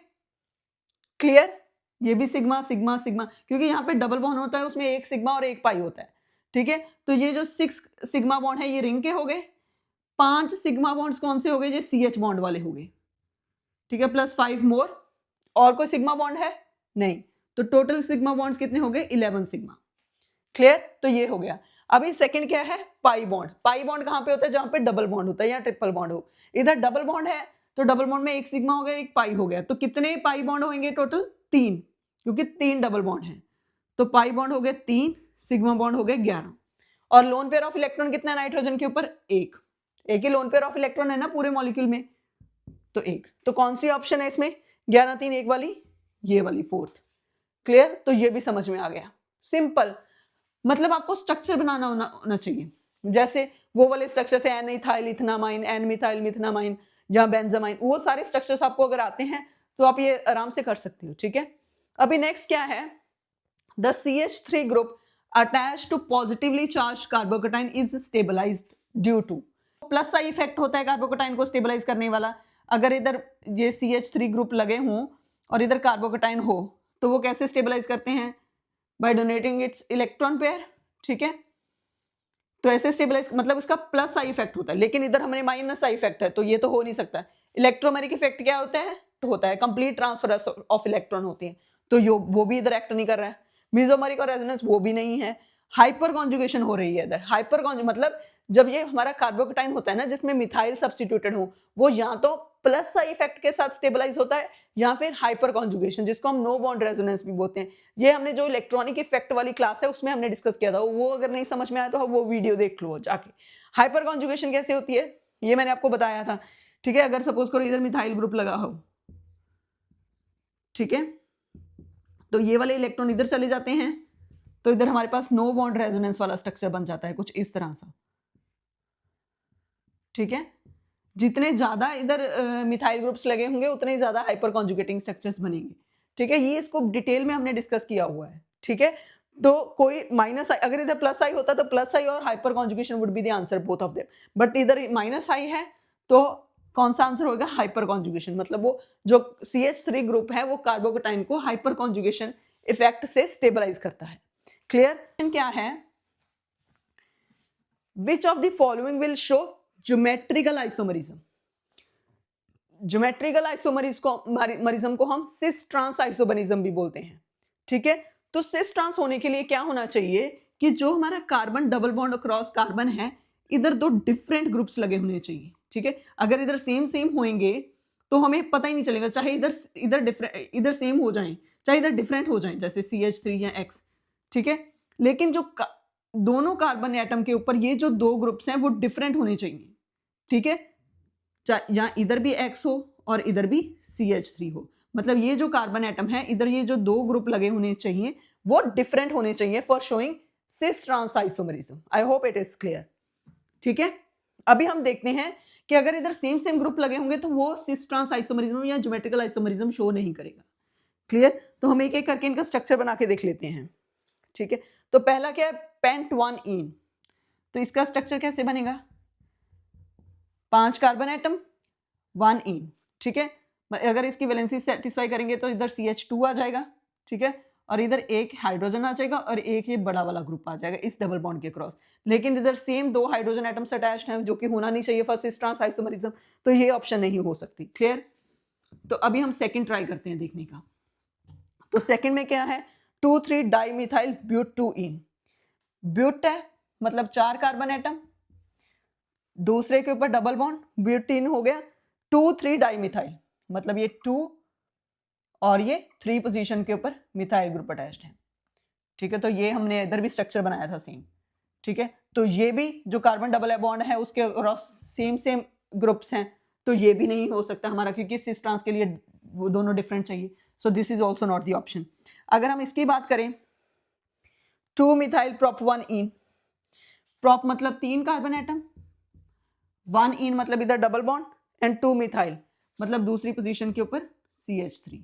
क्लियर? ये भी सिग्मा सिग्मा सिग्मा, क्योंकि यहाँ पे डबल बॉन्ड होता है, उसमें एक सिग्मा और एक पाई होता है। ठीक है, तो ये जो 6 सिग्मा बॉन्ड है ये रिंग के हो गए। 5 सिग्मा बॉन्ड्स कौन से हो गए? ये CH बॉन्ड वाले हो गए। ठीक है, प्लस 5 मोर। और कोई सिग्मा बॉन्ड है? नहीं, तो टोटल सिग्मा बॉन्ड्स कितने हो गए? 11 सिग्मा। क्लियर? तो ये हो गया। अभी सेकंड क्या है? Pi bond. पाई बॉन्ड कहां पे होता है? जहां पे डबल बॉन्ड होता है या ट्रिपल बॉन्ड हो। इधर डबल बॉन्ड है तो डबल बॉन्ड में एक सिग्मा हो गया, एक पाई हो गया, तो कितने पाई बॉन्ड होंगे टोटल? 3, क्योंकि 3 डबल बॉन्ड है। तो पाई बॉन्ड हो गए 3, सिग्मा बॉन्ड हो गए 11। और लोन पेयर ऑफ इलेक्ट्रॉन कितना है नाइट्रोजन के ऊपर? एक ही लोन पेयर ऑफ इलेक्ट्रॉन है ना पूरे मॉलिक्यूल में, तो एक। तो कौन सी ऑप्शन है इसमें? 11 3 1 वाली, ये वाली फोर्थ। क्लियर? तो ये भी समझ में आ गया। सिंपल, मतलब आपको स्ट्रक्चर बनाना होना चाहिए। जैसे वो वाले स्ट्रक्चर थे N ethyl ethanamine, N methyl methanamine या बेंजामाइन, वो सारे स्ट्रक्चर्स आपको अगर आते हैं तो आप ये आराम से कर सकते हो। ठीक है, अभी नेक्स्ट क्या है? The CH3 group attached to positively charge carbocation is stabilised due to. Plus I effect होता है कार्बोकेटाइन को स्टेबलाइज करने वाला। अगर इधर ये CH3 ग्रुप लगे हों और इधर कार्बोकेटाइन हो तो वो कैसे स्टेबलाइज करते हैं? By donating its electron pair. ठीक है, तो ऐसे स्टेबलाइज, मतलब इसका प्लस आई इफेक्ट होता है, लेकिन इधर हमने माइनस आई इफेक्ट है तो ये तो हो नहीं सकता। इलेक्ट्रोमेरिक इफेक्ट क्या होता है? तो होता है कंप्लीट ट्रांसफर ऑफ इलेक्ट्रॉन होती है, तो वो भी इधर एक्ट नहीं कर रहा है। मेसोमेरिक और रेजोनेंस वो भी नहीं है। हाइपर कॉन्जुगेशन हो रही है इधर। हाइपर मतलब जब ये हमारा कार्बोकेटाइन होता है ना जिसमें मिथाइल सब्स्टिट्यूटेड हो, वो या तो प्लस आई इफेक्ट के साथ स्टेबलाइज होता है या फिर हाइपर कॉन्जुगेशन, जिसको हम नो बॉन्ड रेजोनेंस भी बोलते हैं। ये हमने जो इलेक्ट्रॉनिक इफेक्ट वाली क्लास है उसमें हमने डिस्कस किया था, वो अगर नहीं समझ में आया तो वो वीडियो देख लो जाके। हाइपर कॉन्जुगेशन कैसे होती है ये मैंने आपको बताया था। ठीक है, अगर सपोज करो इधर मिथाइल ग्रुप लगा हो, ठीक है, तो ये वाले इलेक्ट्रॉन इधर चले जाते हैं तो इधर हमारे पास नो बॉन्ड रेजोनेंस वाला स्ट्रक्चर बन जाता है कुछ इस तरह से। ठीक है, जितने ज्यादा इधर मिथाइल ग्रुप्स लगे होंगे उतने ज्यादा हाइपर कॉन्जुगेटिंग स्ट्रक्चर्स बनेंगे। ठीक है, ये इसको डिटेल में हमने डिस्कस किया हुआ है। ठीक है, तो कोई माइनस आई, अगर इधर प्लस आई होता तो प्लस आई और hyper conjugation would be the answer both of them, but इधर माइनस आई है तो कौन सा आंसर होगा? Hyper conjugation. मतलब वो जो CH3 ग्रुप है वो कार्बोकेटाइन को हाइपर कॉन्जुगेशन इफेक्ट से स्टेबलाइज करता है। क्लियर? क्या है? Which of the following will show geometrical isomerism? Geometrical isomerism को हम सिस ट्रांस आइसोमरिज्म भी बोलते हैं। ठीक है, तो सिस ट्रांस होने के लिए क्या होना चाहिए कि जो हमारा carbon double bond across carbon है इधर दो डिफरेंट ग्रुप्स लगे होने चाहिए। ठीक है, अगर इधर सेम सेम होंगे तो हमें पता ही नहीं चलेगा, चाहे इधर सेम हो जाएं चाहे इधर डिफरेंट हो जाएं, जैसे CH3 या X। ठीक है, लेकिन जो दोनों कार्बन एटम के ऊपर ये जो दो ग्रुप्स हैं वो डिफरेंट होने चाहिए। ठीक है, या इधर भी X हो और इधर भी CH3 हो, मतलब ये जो कार्बन एटम है इधर ये जो दो ग्रुप लगे होने चाहिए वो डिफरेंट होने चाहिए for showing cis trans isomerism. I hope it is clear. ठीक है, अभी हम देखते हैं कि अगर इधर सेम सेम ग्रुप लगे होंगे तो वो सिस ट्रांस आइसोमरिज्म या ज्योमेट्रिकल आइसोमरिज्म शो नहीं करेगा। क्लियर? तो हम एक एक करके इनका स्ट्रक्चर बना के देख लेते हैं। ठीक है, तो पहला क्या है? पेंट-1-ईन। तो इसका स्ट्रक्चर कैसे बनेगा? 5 कार्बन एटम 1 ईन। ठीक है, अगर इसकी वैलेंसी सेटिस्फाई करेंगे तो इधर CH2 आ जाएगा। ठीक है, और इधर एक हाइड्रोजन आ जाएगा और एक ये बड़ा वाला ग्रुप आ जाएगा इस डबल बॉन्ड के क्रॉस। लेकिन इधर सेम 2 हाइड्रोजन एटम्स अटैच्ड हैं जो कि होना नहीं चाहिए फॉर सिस ट्रांस आइसोमरिज्म, तो ये ऑप्शन नहीं हो सकती। क्लियर? तो अभी हम सेकंड ट्राई करते हैं देखने का। तो सेकंड में क्या है, 2,3 डाइमिथाइल ब्यूटूइन। ब्यूट है मतलब 4 कार्बन एटम, दूसरे के ऊपर डबल बॉन्ड, ब्यूटीन हो गया, 2,3 डाइमिथाइल मतलब ये 2 और ये 3 पोजीशन के ऊपर मिथाइल ग्रुप अटैच्ड है। ठीक है, तो ये हमने इधर भी स्ट्रक्चर बनाया था सेम। ठीक है, तो ये भी जो कार्बन डबल बॉन्ड है उसके अक्रॉस सेम ग्रुप्स हैं, तो ये भी नहीं हो सकता हमारा, क्योंकि सिस ट्रांस के लिए वो दोनों डिफरेंट चाहिए। सो this is also not the option. अगर हम इसकी बात करें, 2 मिथाइल प्रोप 1 इन, प्रोप मतलब 3 कार्बन एटम, 1 इन मतलब इधर डबल बॉन्ड, एंड 2 मिथाइल मतलब दूसरी पोजीशन के ऊपर CH3।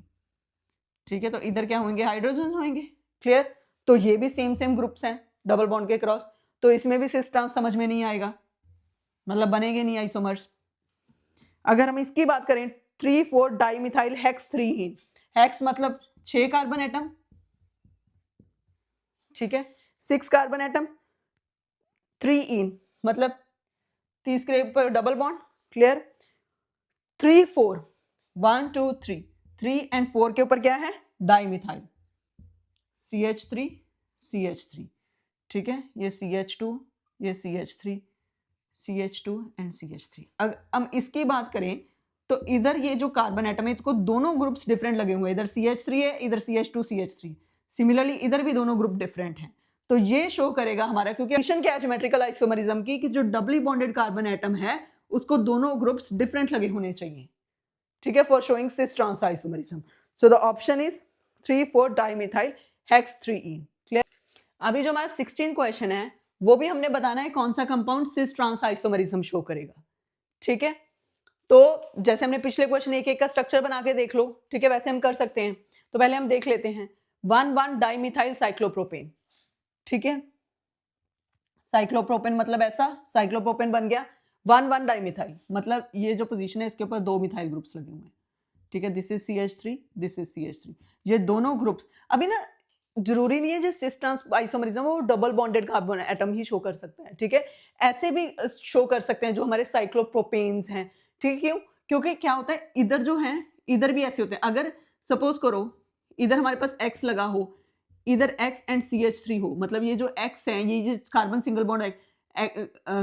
ठीक है, तो इधर क्या होंगे, हाइड्रोजन होंगे। क्लियर, तो ये भी सेम ग्रुप्स हैं डबल बॉन्ड के क्रॉस, तो इसमें भी सिस ट्रांस समझ में नहीं आएगा, मतलब बनेंगे नहीं आइसोमर्स। अगर हम इसकी बात करें, 3,4 डाइमिथाइल हेक्स 3इन, हेक्स मतलब 6 कार्बन एटम, ठीक है, 6 कार्बन एटम, 3 इन मतलब तीसरे पर डबल बॉन्ड। क्लियर, 3 4 1 2 3 3 एंड 4 के ऊपर क्या है, डाइमिथाइल CH3 CH3। ठीक है, ये CH2, ये CH3 CH2 एंड CH3। अगर हम इसकी बात करें तो इधर ये जो कार्बन एटम है इसको दोनों ग्रुप्स डिफरेंट लगे हुए हैं, इधर CH3 है, इधर CH2 CH3। सिमिलरली इधर भी दोनों ग्रुप डिफरेंट हैं, तो ये शो करेगा हमारा, क्योंकि कंडीशन क्या है ज्योमेट्रिकल आइसोमरिज्म की, कि जो डबली बॉन्डेड कार्बन एटम है उसको दोनों ग्रुप्स डिफरेंट लगे होने चाहिए। ठीक है, for showing cis trans isomerism. So the option is 3,4 dimethyl hex 3इन। क्लियर, अभी जो हमारा 16 क्वेश्चन है वो भी हमने बताना है कौन सा compound cis trans isomerism show करेगा। ठीक है, तो जैसे हमने पिछले क्वेश्चन एक का स्ट्रक्चर बना के देख लो, ठीक है, वैसे हम कर सकते हैं। तो पहले हम देख लेते हैं 1,1 डाइमिथाइल साइक्लोप्रोपेन। ठीक है, साइक्लोप्रोपेन मतलब ऐसा, साइक्लोप्रोपेन बन गया 1,1 डाइमिथाइल, मतलब ये जो पोजीशन है इसके ऊपर 2 मिथाइल ग्रुप्स लगे हुए हैं। ठीक है, this is CH3, this is CH3, ये दोनों ग्रुप्स। अभी ना जरूरी नहीं है जो सिस ट्रांस आइसोमरिज्म वो डबल बॉन्डेड कार्बन एटम ही शो कर सकता है। ठीक है, ऐसे भी शो कर सकते हैं जो हमारे साइक्लोप्रोपेन्स हैं। ठीक है, क्यों, क्योंकि क्या होता है इधर जो है, इधर भी ऐसे होते हैं। अगर सपोज करो इधर हमारे पास X लगा हो, इधर X एंड CH3 हो, मतलब ये जो X है, ये जो कार्बन सिंगल बॉन्ड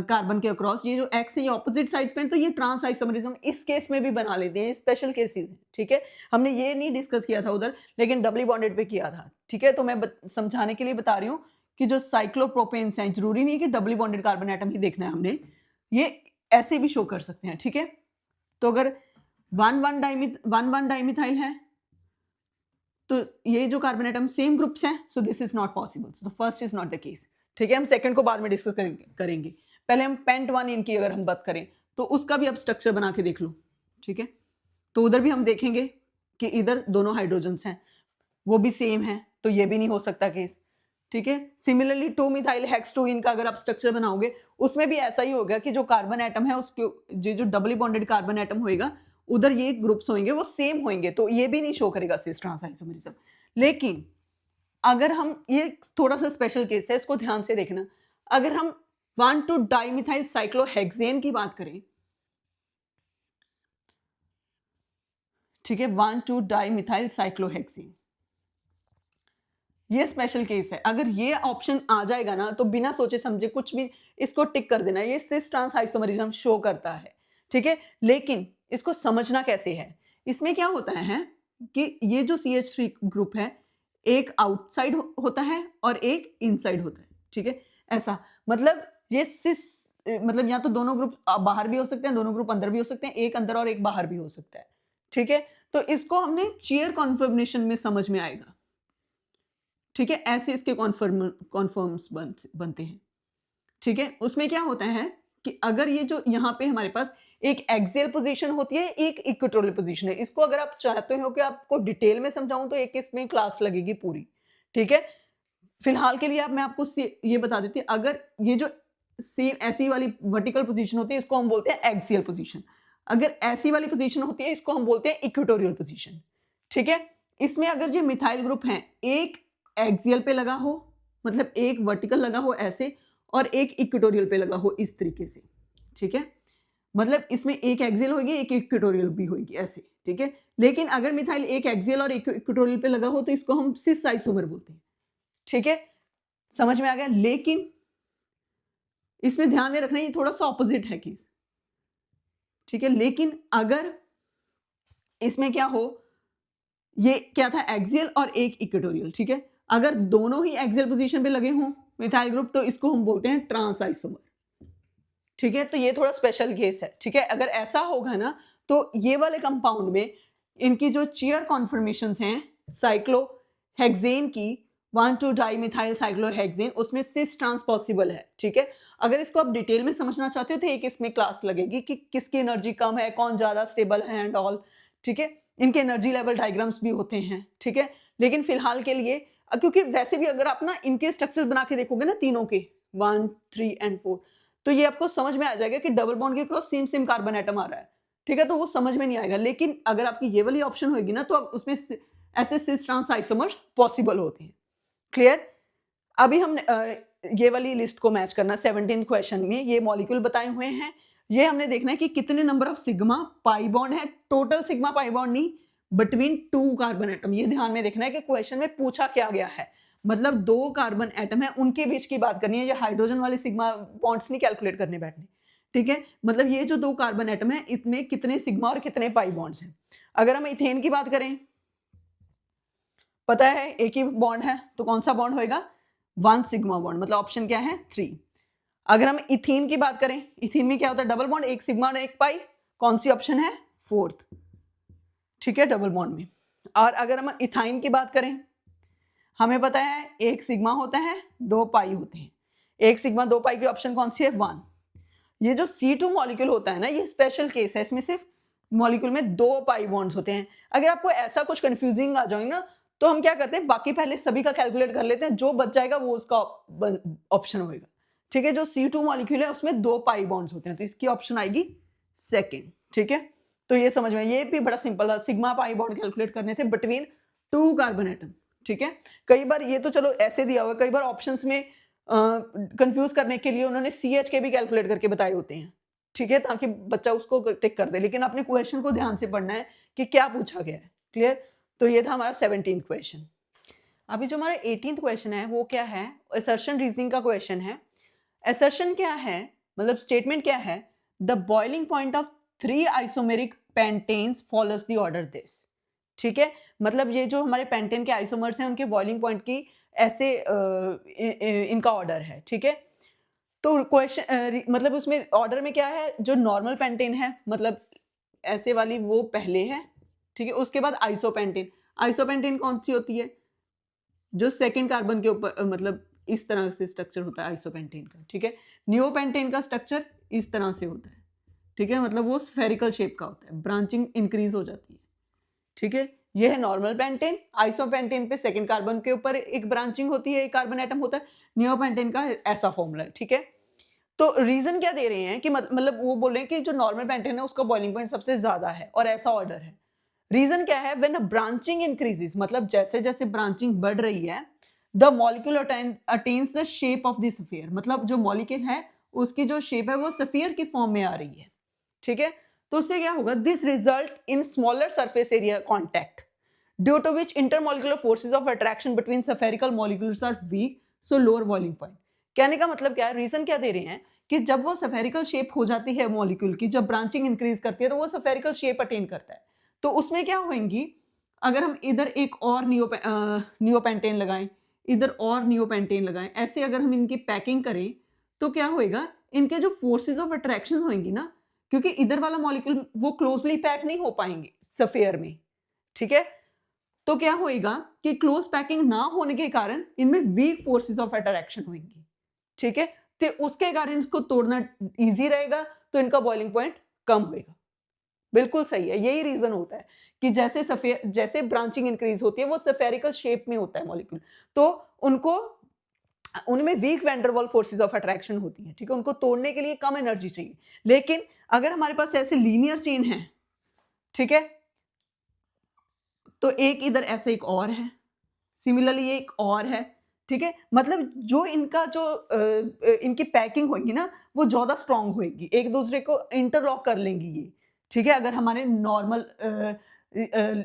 कार्बन के अक्रॉस, ये जो X है ये ऑपोजिट साइड पे, तो ये ट्रांस आइसोमरिज्म इस केस में भी बना लेते हैं, स्पेशल केसेस है। ठीक है, हमने ये नहीं डिस्कस किया था उधर, लेकिन डबली बॉन्डेड पे किया था। ठीक है, तो मैं समझाने के लिए बता रही हूँ कि जो साइक्लोप्रोपेन्स हैं, जरूरी नहीं कि डबली बॉन्डेड कार्बन एटम ही देखना है हमने, ये ऐसे भी शो कर सकते हैं। ठीक है, तो अगर 1,1 डाइमिथाइल है तो ये जो कार्बन एटम सेम ग्रुप्स हैं, सो this is not possible, so the first is not the case. ठीक है, हम सेकंड को बाद में डिस्कस करेंगे। पहले हम पेंट 1 इन की अगर हम बात करें तो उसका भी अब स्ट्रक्चर बना के देख लो। ठीक है, तो उधर भी हम देखेंगे कि इधर दोनों हाइड्रोजन्स हैं, वो भी सेम है, तो ये भी नहीं हो सकता केस। ठीक है, सिमिलरली 2 मिथाइल हेक्स 2 इन का अगर आप स्ट्रक्चर बनाओगे उसमें भी ऐसा ही होगा कि जो कार्बन एटम है उसके जो डबली बॉन्डेड कार्बन एटम होएगा उधर ये ग्रुप्स होंगे वो सेम होंगे, तो ये भी नहीं शो करेगा सिस ट्रांस आइसोमरिज्म। लेकिन अगर हम, ये थोड़ा सा स्पेशल केस है, इसको ध्यान से देखना, अगर हम 1,2 डाइमिथाइल साइक्लोहेक्सेन की बात करें, ठीक है, 1,2 डाइमिथाइल साइक्लोहेक्सेन, ये स्पेशल केस है। अगर ये ऑप्शन आ जाएगा ना तो बिना सोचे समझे कुछ भी इसको टिक कर देना, ये सिस ट्रांस आइसोमरिज्म शो करता है। ठीक है, लेकिन इसको समझना कैसे है, इसमें क्या होता है कि ये जो CH3 ग्रुप है एक आउटसाइड होता है और एक इनसाइड होता है। ठीक है, ऐसा मतलब ये सिस मतलब या तो दोनों ग्रुप बाहर भी हो सकते हैं, दोनों ग्रुप अंदर भी हो सकते हैं, एक अंदर और एक बाहर भी हो सकता है। ठीक है, तो इसको हमने चेयर कॉन्फर्मेशन में समझ में आएगा। ठीक है, ऐसे इसके कॉन्फर्म्स बनते हैं। ठीक है, उसमें क्या होता है कि अगर ये जो यहाँ पे हमारे पास एक एक्सियल पोजीशन होती है, एक इक्वेटोरियल पोजीशन है, इसको अगर आप चाहते हो कि आपको डिटेल में समझाऊं तो एक इसमें क्लास लगेगी पूरी। ठीक है, फिलहाल के लिए मैं आपको ये बता देती हूँ, अगर ये जो सेम ऐसी वाली वर्टिकल पोजीशन होती है इसको हम बोलते हैं एक्सियल पोजीशन, अगर ऐसी वाली पोजीशन होती है इसको हम बोलते हैं इक्वेटोरियल पोजीशन। ठीक है, इसमें अगर जो मिथाइल ग्रुप है एक एक्सियल पे लगा हो, मतलब एक वर्टिकल लगा हो ऐसे, और एक इक्वेटोरियल पे लगा हो इस तरीके से। ठीक है, मतलब इसमें एक एक्सियल होगी, एक इक्वेटोरियल भी होगी, ऐसे, ठीक है। लेकिन अगर मिथाइल एक एक्सियल और एक इक्वेटोरियल पे लगा हो तो इसको हम सिस आइसोमर बोलते हैं, ठीक है, समझ में आ गया। लेकिन इसमें ध्यान में रखना ये थोड़ा सा ऑपोजिट है केस, ठीक है। लेकिन अगर इसमें क्या हो, ये क्या था, एक्सियल और एक इक्वेटोरियल, ठीक है, अगर दोनों ही एक्सियल पोजीशन पे लगे हों मिथाइल ग्रुप तो इसको हम बोलते हैं ट्रांस आइसोमर, ठीक है। तो ये थोड़ा स्पेशल केस है, ठीक है। अगर ऐसा होगा ना तो ये वाले कंपाउंड में इनकी जो चेयर कॉन्फर्मेशंस हैं साइक्लोहेक्सेन की 1,2 डाइमिथाइल साइक्लोहेक्सेन, उसमें सिस ट्रांस पॉसिबल है, ठीक है। अगर इसको आप डिटेल में समझना चाहते हो तो एक इसमें क्लास लगेगी कि किसकी एनर्जी कम है, कौन ज्यादा स्टेबल है एंड ऑल, ठीक है। इनके एनर्जी लेवल डायग्राम्स भी होते हैं, ठीक है। लेकिन फिलहाल के लिए क्योंकि वैसे भी अगर आप ना इनके स्ट्रक्चर बना के देखोगे ना तीनों के 1, 3 एंड 4 तो ये आपको समझ में आ जाएगा कि डबल बॉन्ड के cross same same carbon atom आ रहा है, ठीक है। तो वो समझ में नहीं आएगा। लेकिन अगर आपकी ये वाली ऑप्शन होगी ना तो अब उसमें ऐसे सिस ट्रांस आइसोमर्स पॉसिबल होते हैं। क्लियर। अभी हम ये वाली लिस्ट को मैच करना 17th क्वेश्चन में ये मॉलिक्यूल बताए हुए हैं। ये हमने देखना है कि कितने number of sigma pi bond है, टोटल सिग्मा पाई बॉन्ड नहीं, बिटवीन 2 कार्बन एटम। ये ध्यान में देखना है कि क्वेश्चन में पूछा क्या गया है, मतलब 2 कार्बन एटम है उनके बीच की बात करनी है। ये हाइड्रोजन वाले सिग्मा बॉन्ड्स नहीं कैलकुलेट करने बैठने, ठीक है। मतलब ये जो 2 कार्बन एटम है इसमें कितने सिग्मा और कितने पाई बॉन्ड्स हैं। अगर हम इथेन की बात करें, पता है एक ही बॉन्ड है तो कौन सा बॉन्ड होएगा, 1 सिग्मा बॉन्ड, मतलब ऑप्शन क्या है 3। अगर हम इथीन की बात करें, इथीन में क्या होता है, डबल बॉन्ड, एक सिग्मा और एक पाई, कौन सी ऑप्शन है, 4th, ठीक है, डबल बॉन्ड में। और अगर हम इथाइन की बात करें, हमें पता है एक सिग्मा होता है 2 पाई होते हैं, एक सिग्मा 2 पाई की ऑप्शन कौन सी है, 1। ये जो C2 मॉलिक्यूल होता है ना ये स्पेशल केस है, इसमें सिर्फ मॉलिक्यूल में 2 पाई बॉन्ड्स होते हैं। अगर आपको ऐसा कुछ कंफ्यूजिंग आ जाए ना तो हम क्या करते हैं, बाकी पहले सभी का कैलकुलेट कर लेते हैं, जो बच जाएगा वो उसका ऑप्शन होगा, ठीक है। जो C2 मॉलिक्यूल है उसमें 2 पाई बॉन्ड्स होते हैं तो इसकी ऑप्शन आएगी 2nd, ठीक है। तो ये समझ में, ये भी बड़ा सिंपल था, सिग्मा पाई बॉन्ड कैलकुलेट करने थे बिटवीन 2 कार्बन एटम, ठीक है। कई बार ये तो चलो ऐसे दिया हुआ है, कई बार ऑप्शंस में कंफ्यूज करने के लिए उन्होंने CH के भी कैलकुलेट करके बताए होते हैं, ठीक है, ताकि बच्चा उसको टिक कर दे। लेकिन अपने क्वेश्चन को ध्यान से पढ़ना है कि क्या पूछा गया है। क्लियर। तो ये था हमारा 17th क्वेश्चन। अभी जो हमारा 18th क्वेश्चन है वो क्या है, असर्शन रीजनिंग का क्वेश्चन है। असर्शन क्या है, मतलब स्टेटमेंट क्या है, the boiling point of 3 isomeric pentanes follows the order this, ठीक है। मतलब ये जो हमारे पेंटेन के आइसोमर्स हैं उनके बॉइलिंग पॉइंट की ऐसे इनका ऑर्डर है, ठीक है। तो क्वेश्चन मतलब उसमें ऑर्डर में क्या है, जो नॉर्मल पेंटेन है मतलब ऐसे वाली वो पहले है, ठीक है। उसके बाद आइसोपेंटेन, आइसोपेंटेन कौन सी होती है, जो सेकंड कार्बन के ऊपर मतलब इस तरह से स्ट्रक्चर होता है आइसोपेंटेन का, ठीक है। नियोपेंटेन का स्ट्रक्चर इस तरह से होता है, ठीक है, मतलब वो स्फेरिकल शेप का होता है, ब्रांचिंग इंक्रीज हो जाती है, ठीक है। ये है नॉर्मल पेंटेन। आइसोपेंटेन पे सेकंड कार्बन के ऊपर एक ब्रांचिंग होती है, एक कार्बन एटम होता है। नियोपेंटेन का ऐसा फॉर्मूला है, ठीक है। तो रीजन क्या दे रहे हैं कि मतलब वो बोल रहे हैं कि जो नॉर्मल पेंटेन है उसका बॉइलिंग पॉइंट सबसे ज्यादा है और ऐसा ऑर्डर है। रीजन क्या है, व्हेन अ ब्रांचिंग इंक्रीजेस, मतलब जैसे जैसे ब्रांचिंग बढ़ रही है, the molecule attains the shape of the sphere, मतलब जो मॉलिक्यूल है उसकी जो शेप है वो स्फीयर की फॉर्म में आ रही है, ठीक है। तो उससे क्या होगा, this result in smaller surface area contact due to which intermolecular forces of attraction between spherical molecules are weak, so lower boiling point. कहने का मतलब क्या है, रीजन क्या दे रहे हैं कि जब वो स्फेरिकल शेप हो जाती है मॉलिक्यूल की, जब ब्रांचिंग इंक्रीज करती है तो वो स्फेरिकल शेप अटेन करता है। तो उसमें क्या होंगी, अगर हम इधर एक और नियोपेंटेन लगाएं, इधर और नियोपेंटेन लगाएं, ऐसे अगर हम इनकी पैकिंग करें तो क्या होएगा, इनके जो फोर्सेज ऑफ अट्रैक्शन होंगी ना, क्योंकि इधर वाला मॉलिक्यूल वो क्लोजली पैक नहीं हो पाएंगे स्फीयर में, ठीक है। तो क्या होएगा कि क्लोज पैकिंग ना होने के कारण इनमें वीक फोर्सेस ऑफ अट्रैक्शन होंगी, ठीक है। तो उसके कारण इसको तोड़ना इजी रहेगा, तो इनका बॉइलिंग पॉइंट कम होएगा। बिल्कुल सही है, यही रीजन होता है कि जैसे ब्रांचिंग इंक्रीज होती है वो स्फेरिकल शेप में होता है मॉलिक्यूल, तो उनमें weak van der Waals forces of attraction होती है, ठीक है। उनको तोड़ने के लिए कम एनर्जी चाहिए। लेकिन अगर हमारे पास ऐसे लीनियर चेन है, ठीक है, तो एक इधर ऐसे एक और है, सिमिलरली ये एक और है, ठीक है, मतलब जो इनका जो इनकी पैकिंग होगी ना वो ज़्यादा स्ट्रांग होगी, एक दूसरे को इंटरलॉक कर लेंगी ये, ठीक है, अगर हमारे नॉर्मल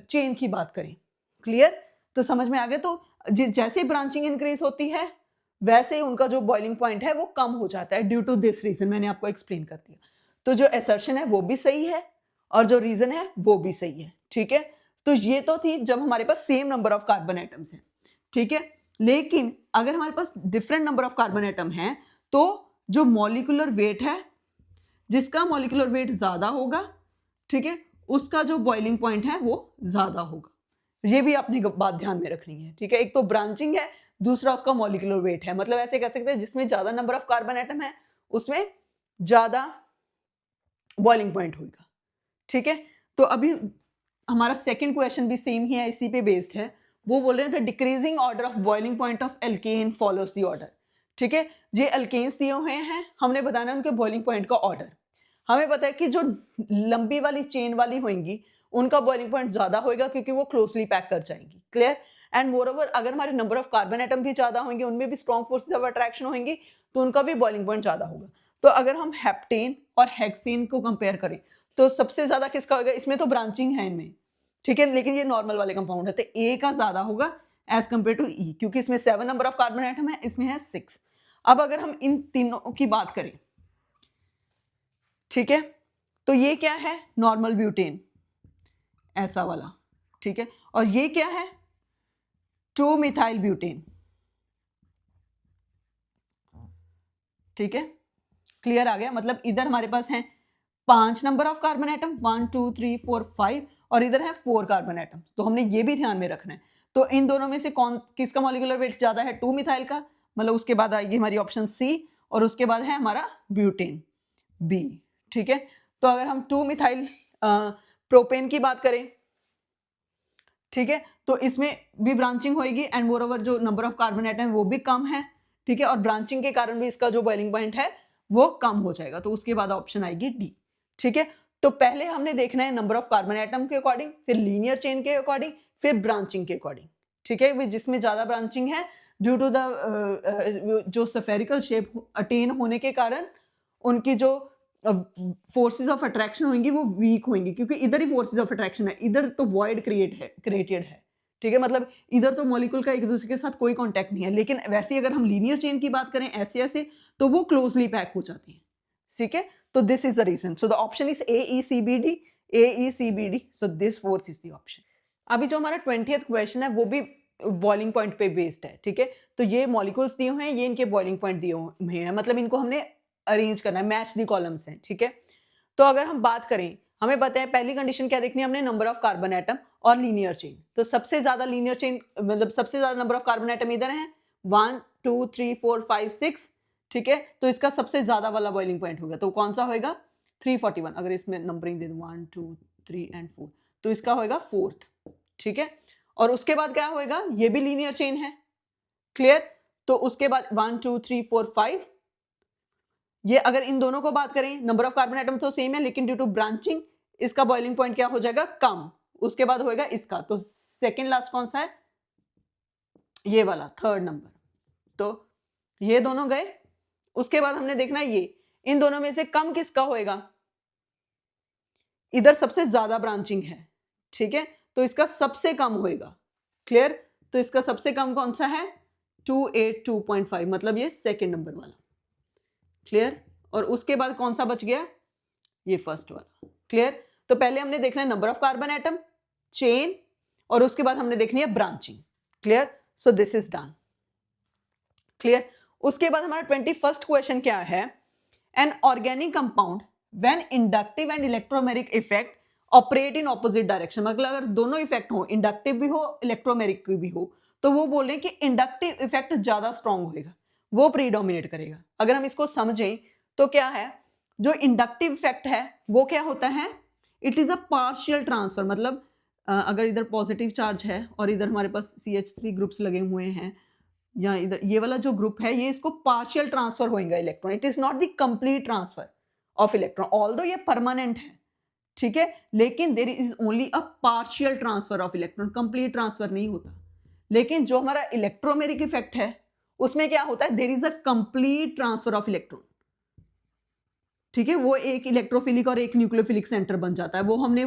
चेन की बात करें। क्लियर? तो समझ में आ गया। तो जैसे ब्रांचिंग इंक्रीज होती है वैसे ही उनका जो बॉइलिंग पॉइंट है वो कम हो जाता है, ड्यू टू दिस रीजन मैंने आपको एक्सप्लेन कर दिया। तो जो असर्शन है वो भी सही है और जो रीजन है वो भी सही है, ठीक है। तो ये तो थी जब हमारे पास same number of carbon atoms हैं, ठीक है। लेकिन अगर हमारे पास different number of carbon atom हैं तो जो मॉलिक्यूलर वेट है, जिसका मॉलिक्यूलर वेट ज्यादा होगा, ठीक है, उसका जो बॉइलिंग पॉइंट है वो ज्यादा होगा। ये भी अपनी बात ध्यान में रखनी है, ठीक है। एक तो ब्रांचिंग है, दूसरा उसका मॉलिक्यूलर वेट है, मतलब ऐसे कह सकते हैं जिसमें ज्यादा नंबर ऑफ कार्बन एटम है उसमें ज्यादा बॉइलिंग पॉइंट होगा, ठीक है। तो अभी हमारा सेकंड क्वेश्चन भी सेम ही है, इसी पे बेस्ड है। वो बोल रहे थे decreasing order of boiling point of alkene follows the order, ठीक है। ये एल्केन्स दिए हुए हैं, हमने बताना उनके बॉइलिंग पॉइंट का ऑर्डर। हमें पता है कि जो लंबी वाली चेन वाली होंगी उनका बॉइलिंग पॉइंट ज्यादा होगा क्योंकि वो क्लोजली पैक कर जाएंगी। क्लियर? एंड मोर ओवर अगर हमारे नंबर ऑफ कार्बन एटम भी ज्यादा होंगे, उनमें भी स्ट्रॉन्ग फोर्सेस ऑफ अट्रैक्शन होंगी, तो उनका भी बॉइलिंग पॉइंट ज्यादा होगा। तो अगर हम हेप्टेन और हेक्सेन को कंपेयर करें तो सबसे ज्यादा किसका होगा? इसमें तो ब्रांचिंग है इनमें, ठीक है, लेकिन ये नॉर्मल वाले कंपाउंड है तो ए का ज्यादा होगा एज कंपेयर टू ई, क्योंकि इसमें 7 नंबर ऑफ कार्बन एटम है, इसमें है 6। अब अगर हम इन तीनों की बात करें, ठीक है, तो ये क्या है? नॉर्मल ब्यूटेन, ऐसा वाला, ठीक है। और ये क्या है? 2 मिथाइल ब्यूटेन, ठीक है। क्लियर आ गया? मतलब इधर हमारे पास है 5 नंबर ऑफ कार्बन एटम, 1 2 3 4 5, और इधर है 4 कार्बन एटम। तो हमने ये भी ध्यान में रखना है। तो इन दोनों में से कौन किसका मॉलिक्यूलर वेट ज्यादा है? 2 मिथाइल का, मतलब उसके बाद आएगी हमारी ऑप्शन सी, और उसके बाद है हमारा ब्यूटेन बी, ठीक है। तो अगर हम 2 मिथाइल प्रोपेन की बात करें, ठीक है, तो इसमें भी ब्रांचिंग होगी एंड मोर ओवर जो नंबर ऑफ कार्बन एटम वो भी कम है, ठीक है, और ब्रांचिंग के कारण भी इसका जो बॉइलिंग पॉइंट है वो कम हो जाएगा। तो उसके बाद ऑप्शन आएगी डी, ठीक है। तो पहले हमने देखना है नंबर ऑफ कार्बन एटम के अकॉर्डिंग, फिर लीनियर चेन के अकॉर्डिंग, फिर ब्रांचिंग के अकॉर्डिंग, ठीक है। जिसमें ज्यादा ब्रांचिंग है ड्यू टू द जो स्फेरिकल शेप अटेन होने के कारण उनकी जो फोर्सेस ऑफ अट्रैक्शन होंगी वो वीक होंगी, क्योंकि इधर ही फोर्सेस ऑफ अट्रैक्शन है, इधर तो वॉइड क्रिएटेड है, ठीक है। मतलब इधर तो मॉलिक्यूल का एक दूसरे के साथ कोई कांटेक्ट नहीं है, लेकिन वैसे ही अगर हम लीनियर चेन की बात करें ऐसे ऐसे तो वो क्लोजली पैक हो जाती है, ठीक है। तो this is the reason, so the option is AECBD, AECBD, so this fourth is the option. अभी जो हमारा 20th क्वेश्चन है वो भी बॉइलिंग पॉइंट पे बेस्ड है, ठीक है। तो ये मॉलिक्यूल्स दिए हुए हैं, ये इनके बॉइलिंग पॉइंट दिए हुए हैं, मतलब इनको हमने अरेंज करना है, मैच दी कॉलम्स हैं, ठीक है। तो अगर हम बात करें, हमें पता है पहली कंडीशन क्या देखनी है हमने? नंबर ऑफ कार्बन एटम और लीनियर चेन। तो सबसे ज्यादा लीनियर चेन मतलब सबसे ज्यादा नंबर ऑफ कार्बन एटम इधर है 1 2 3 4 5 6, ठीक है। तो इसका सबसे ज्यादा वाला बॉइलिंग पॉइंट होगा, तो कौन सा होगा? 341। अगर इसमें नंबरिंग दे दूं 1 2 3 एंड 4, तो इसका होगा 4th, ठीक है। और उसके बाद क्या होगा? ये भी लीनियर चेन है, क्लियर। तो उसके बाद 1 2 3 4 5, ये अगर इन दोनों को बात करें, नंबर ऑफ कार्बन एटम तो सेम है लेकिन ड्यू टू ब्रांचिंग इसका बॉइलिंग पॉइंट क्या हो जाएगा? कम। उसके बाद होएगा इसका, तो सेकंड लास्ट कौन सा है? ये वाला, थर्ड नंबर। तो ये दोनों गए। उसके बाद हमने देखना है ये इन दोनों में से कम किसका होएगा? इधर सबसे ज्यादा ब्रांचिंग है, ठीक है, तो इसका सबसे कम होएगा, क्लियर। तो इसका सबसे कम कौन सा है? 282.5, मतलब ये सेकंड नंबर वाला, क्लियर। और उसके बाद कौन सा बच गया? ये फर्स्ट वाला, क्लियर। तो पहले हमने देखना है number of carbon atom, chain, और उसके बाद हमने देखनी है branching, clear. So this is done, clear. उसके बाद हमारा 21st क्वेश्चन क्या है? An organic compound when inductive and electromeric effect operate in opposite direction, मतलब अगर दोनों इफेक्ट हो, इंडक्टिव भी हो इलेक्ट्रोमेरिक भी हो, तो वो बोल रहे हैं कि इंडक्टिव इफेक्ट ज्यादा स्ट्रांग होएगा, वो प्रीडोमिनेट करेगा। अगर हम इसको समझें तो क्या है? जो इंडक्टिव इफेक्ट है वो क्या होता है? It is a partial transfer, मतलब अगर इधर पॉजिटिव चार्ज है और इधर हमारे पास CH3 ग्रुप्स लगे हुए हैं, या इधर ये वाला जो ग्रुप है ये इसको पार्शियल ट्रांसफर होएगा electron, it is not the complete transfer of electron, although ये परमानेंट है, ठीक है, लेकिन there is only a partial transfer of electron, complete transfer नहीं होता। लेकिन जो हमारा इलेक्ट्रोमेरिक इफेक्ट है उसमें क्या होता है, there is a complete transfer of electron, ठीक है, वो एक इलेक्ट्रोफिलिक और एक न्यूक्लियोफिलिक सेंटर बन जाता है। वो हमने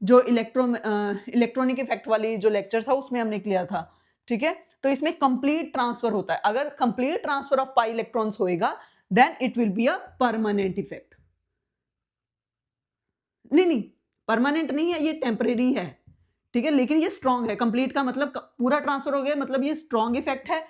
जो इलेक्ट्रॉनिक इफेक्ट वाली जो लेक्चर था उसमें हमने क्लियर था, ठीक है। तो इसमें कंप्लीट ट्रांसफर होता है। अगर complete transfer of pi electrons होएगा then it will be a permanent effect. नहीं, परमानेंट नहीं है, ये टेम्परेरी है, ठीक है, लेकिन ये स्ट्रॉन्ग है। कंप्लीट का मतलब पूरा ट्रांसफर हो गया, मतलब ये स्ट्रॉन्ग इफेक्ट है,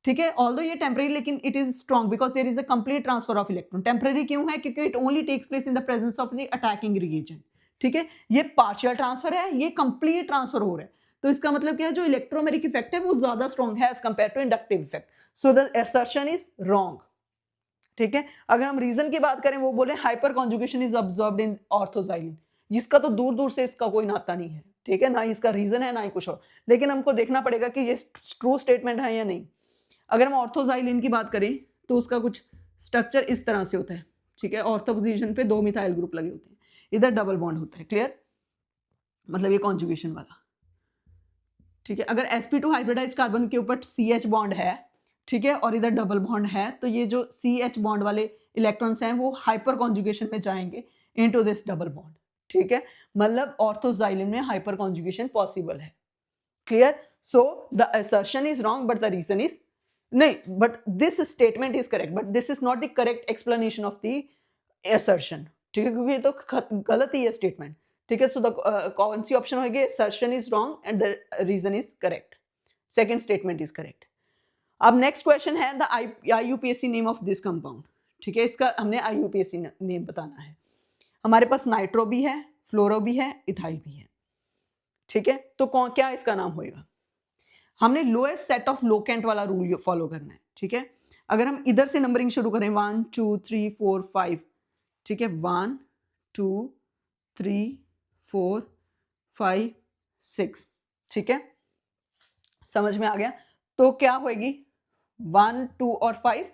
ठीक है। ऑल्दो ये टेम्परेरी, लेकिन it is strong because there is a complete transfer of electron. Temporary क्यों है? क्योंकि it only takes place in the presence of the attacking reagent, ठीक है। ये पार्शियल ट्रांसफर है, ये कंप्लीट ट्रांसफर हो रहा है। तो इसका मतलब क्या है, जो इलेक्ट्रोमेरिक इफेक्ट है वो ज्यादा स्ट्रॉन्ग है as compare to inductive effect. So the assertion is wrong, ठीक है। अगर हम रीजन की बात करें, वो बोले hyper conjugation is observed in ऑर्थोजाइलिन, जिसका तो दूर दूर से इसका कोई नाता नहीं है, ठीक है, ना इसका रीजन है ना ही कुछ और। लेकिन हमको देखना पड़ेगा कि ये ट्रू स्टेटमेंट है या नहीं। अगर हम ऑर्थोजाइलिन की बात करें तो उसका कुछ स्ट्रक्चर इस तरह से होता है, ठीक है। ऑर्थो पोजीशन पे 2 मिथाइल ग्रुप लगे होते हैं, इधर डबल बॉन्ड होता है, क्लियर, मतलब ये कॉन्जुगेशन वाला, ठीक है। अगर sp2 हाइब्रिडाइज कार्बन के ऊपर CH बॉन्ड है, ठीक है, और इधर डबल बॉन्ड है, तो ये जो CH बॉन्ड वाले इलेक्ट्रॉन्स हैं वो हाइपर कॉन्जुगेशन में जाएंगे इनटू दिस डबल बॉन्ड, ठीक है। मतलब ऑर्थोजाइलिन में हाइपर कॉन्जुगेशन पॉसिबल है, clear. So the assertion is wrong but the reason is नहीं, but this statement is correct, but this is not the correct explanation of the assertion, ठीक है, क्योंकि ये तो गलत ही है स्टेटमेंट, ठीक है। सो द कौन सी ऑप्शन होगी, assertion is wrong and the reason is correct, second statement is correct. अब नेक्स्ट क्वेश्चन है the IUPAC name of this compound, ठीक है, इसका हमने IUPAC नेम बताना है। हमारे पास नाइट्रो भी है, फ्लोरो भी है, इथाइल भी है, ठीक है। तो क्या इसका नाम होएगा? हमने लोएस्ट सेट ऑफ लोकेंट वाला रूल फॉलो करना है, ठीक है। अगर हम इधर से नंबरिंग शुरू करें 1 2 3 4 5, ठीक है, 1 2 3 4 5 6, ठीक है, समझ में आ गया। तो क्या होएगी 1 2 और 5,